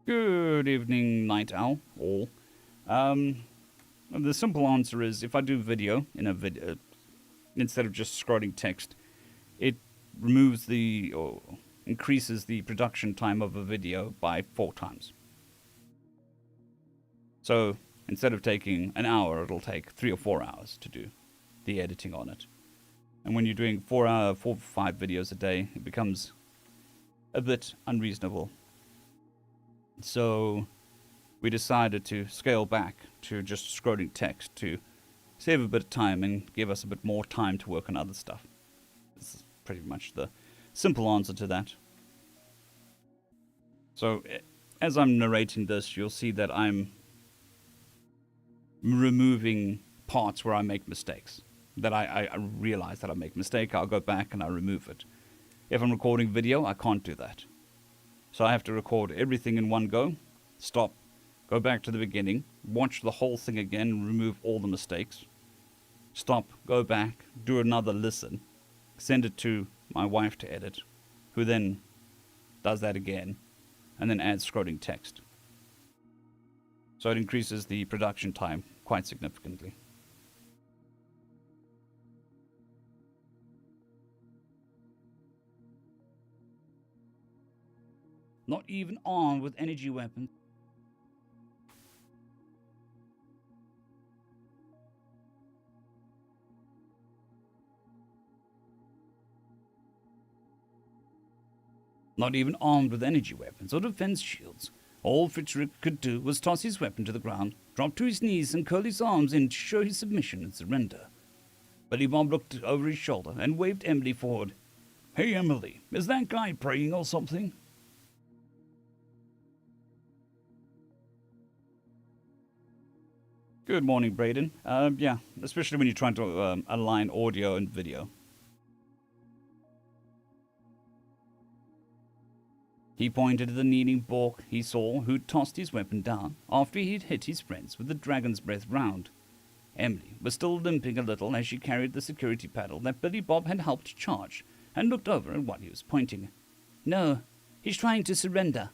Good evening, Night Owl, all. The simple answer is if I do video in a video, instead of just scrolling text, it removes or increases the production time of a video by 4 times. So instead of taking an hour, it'll take 3 or 4 hours to do the editing on it. And when you're doing 4 or 5 videos a day, it becomes a bit unreasonable. So we decided to scale back to just scrolling text to save a bit of time and give us a bit more time to work on other stuff. This is pretty much the simple answer to that. So as I'm narrating this, you'll see that I'm removing parts where I make mistakes. That I realize that I make a mistake, I'll go back and I remove it. If I'm recording video, I can't do that. So I have to record everything in one go, stop, go back to the beginning, watch the whole thing again, remove all the mistakes, stop, go back, do another listen, send it to my wife to edit, who then does that again, and then adds scrolling text. So it increases the production time quite significantly. not even armed with energy weapons. Not even armed with energy weapons or defense shields. All Fitzrick could do was toss his weapon to the ground, drop to his knees, and curl his arms in to show his submission and surrender. Billy Bob looked over his shoulder and waved Emily forward. Hey, Emily, is that guy praying or something? Good morning, Braden. Yeah, especially when you're trying to align audio and video. He pointed to the kneeling Bork he saw, who tossed his weapon down after he'd hit his friends with the dragon's breath round. Emily was still limping a little as she carried the security paddle that Billy Bob had helped charge, and looked over at what he was pointing. No, he's trying to surrender.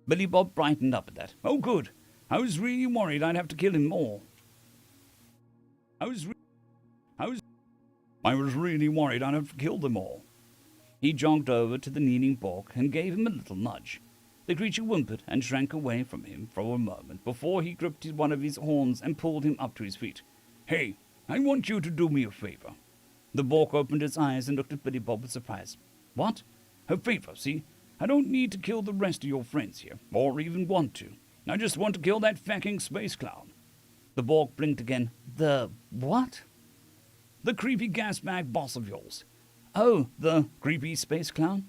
Billy Bob brightened up at that. Oh, good. I was really worried I'd have to kill him more. I was really worried I'd have to kill them all. He jogged over to the kneeling Bork and gave him a little nudge. The creature whimpered and shrank away from him for a moment before he gripped one of his horns and pulled him up to his feet. Hey, I want you to do me a favor. The Bork opened its eyes and looked at Billy Bob with surprise. What? A favor, see? I don't need to kill the rest of your friends here, or even want to. I just want to kill that fucking space clown. The Bork blinked again. The what? The creepy gas-bag boss of yours. Oh, the creepy space clown?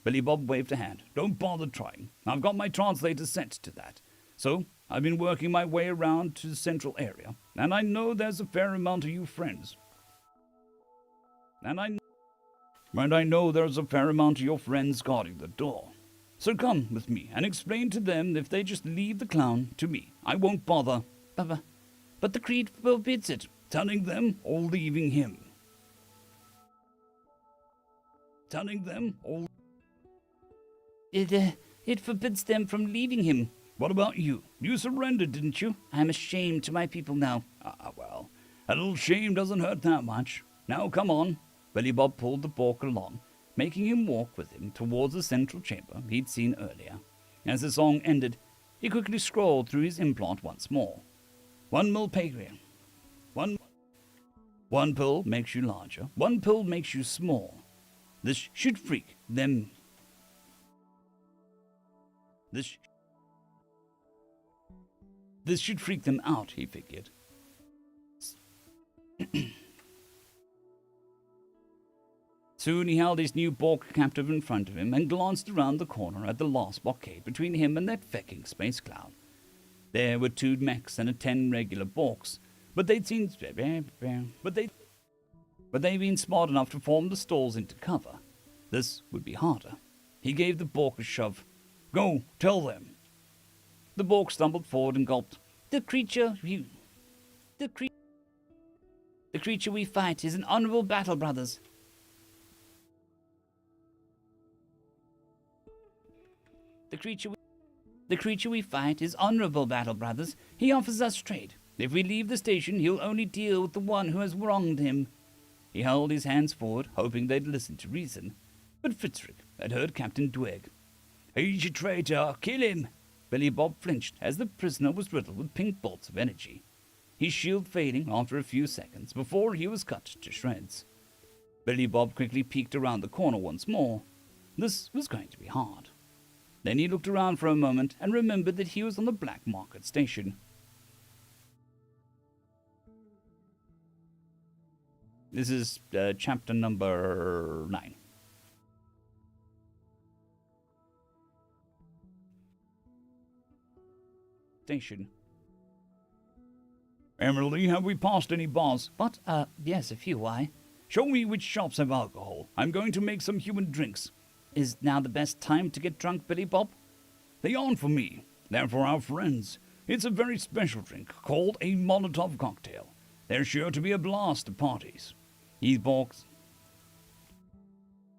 Billy Bob waved a hand. Don't bother trying. I've got my translator set to that. So, I've been working my way around to the central area, and I know there's a fair amount of you friends. And I know there's a fair amount of your friends guarding the door. So come with me and explain to them if they just leave the clown to me. I won't bother. But the creed forbids it. Telling them or leaving him. Telling them or... It forbids them from leaving him. What about you? You surrendered, didn't you? I'm ashamed to my people now. Well, a little shame doesn't hurt that much. Now come on. Billy Bob pulled the Bork along, making him walk with him towards the central chamber he'd seen earlier. As the song ended, he quickly scrolled through his implant once more. 1 mil pagria. One pill makes you larger. 1 pill makes you small. This should freak them. This should freak them out, he figured. Soon he held his new Bork captive in front of him and glanced around the corner at the last blockade between him and that fecking space clown. There were 2 mechs and 10 regular Borks, but they'd been smart enough to form the stalls into cover. This would be harder. He gave the Bork a shove. Go, tell them. The Bork stumbled forward and gulped. The creature we fight is an honorable battle, brothers. The creature we fight is honorable, battle brothers. He offers us trade. If we leave the station, he'll only deal with the one who has wronged him. He held his hands forward, hoping they'd listen to reason. But Fitzrick had heard Captain Dweg. He's a traitor. Kill him. Billy Bob flinched as the prisoner was riddled with pink bolts of energy, his shield fading after a few seconds before he was cut to shreds. Billy Bob quickly peeked around the corner once more. This was going to be hard. Then he looked around for a moment and remembered that he was on the Black Market station. This is chapter number 9. Station. Emily, have we passed any bars? But, yes, a few. Why? Show me which shops have alcohol. I'm going to make some human drinks. Is now the best time to get drunk, Billy Bob? They aren't for me. They're for our friends. It's a very special drink called a Molotov cocktail. There's sure to be a blast at parties. The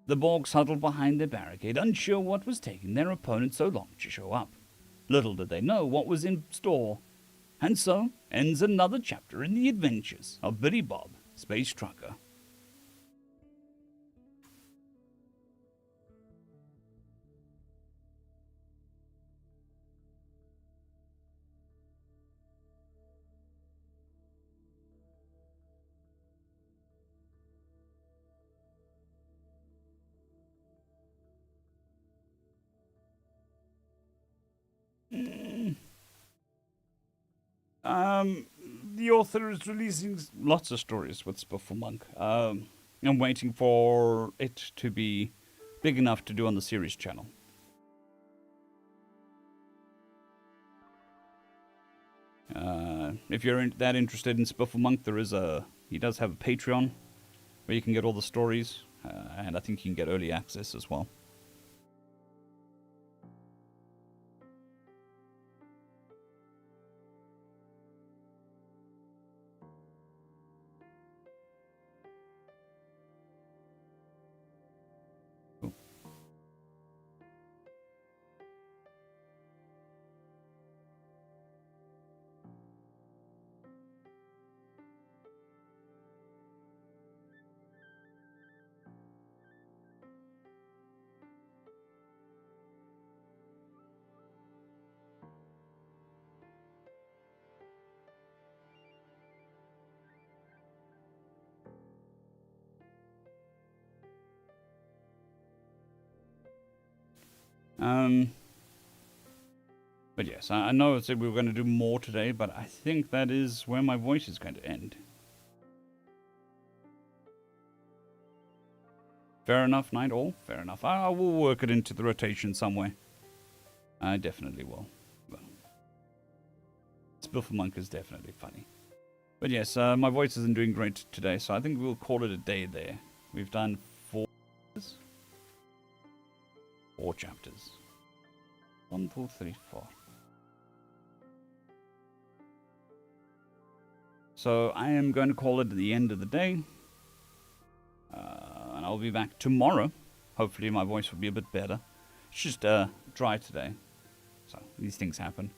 Borks huddled behind their barricade, unsure what was taking their opponent so long to show up. Little did they know what was in store. And so ends another chapter in the adventures of Billy Bob, Space Trucker. The author is releasing lots of stories with Spiffle Monk. I'm waiting for it to be big enough to do on the series channel. If you're that interested in Spiffle Monk, he does have a Patreon where you can get all the stories, and I think you can get early access as well. But yes, I know I said we were going to do more today, but I think that is where my voice is going to end. Fair enough, Night All? Fair enough. I will work it into the rotation somewhere. I definitely will. Well, Spiffle Monk is definitely funny. But yes, my voice isn't doing great today, so I think we'll call it a day there. We've done 4 chapters. 1, 2, 3, 4. So I am going to call it at the end of the day. And I'll be back tomorrow. Hopefully my voice will be a bit better. It's just dry today. So these things happen.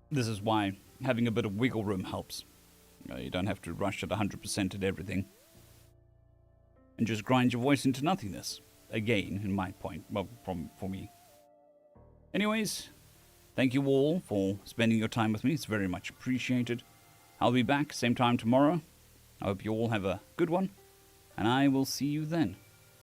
This is why having a bit of wiggle room helps. You don't have to rush at 100% at everything. And just grind your voice into nothingness. Again, in my point. Well, for me. Anyways, thank you all for spending your time with me. It's very much appreciated. I'll be back same time tomorrow. I hope you all have a good one. And I will see you then.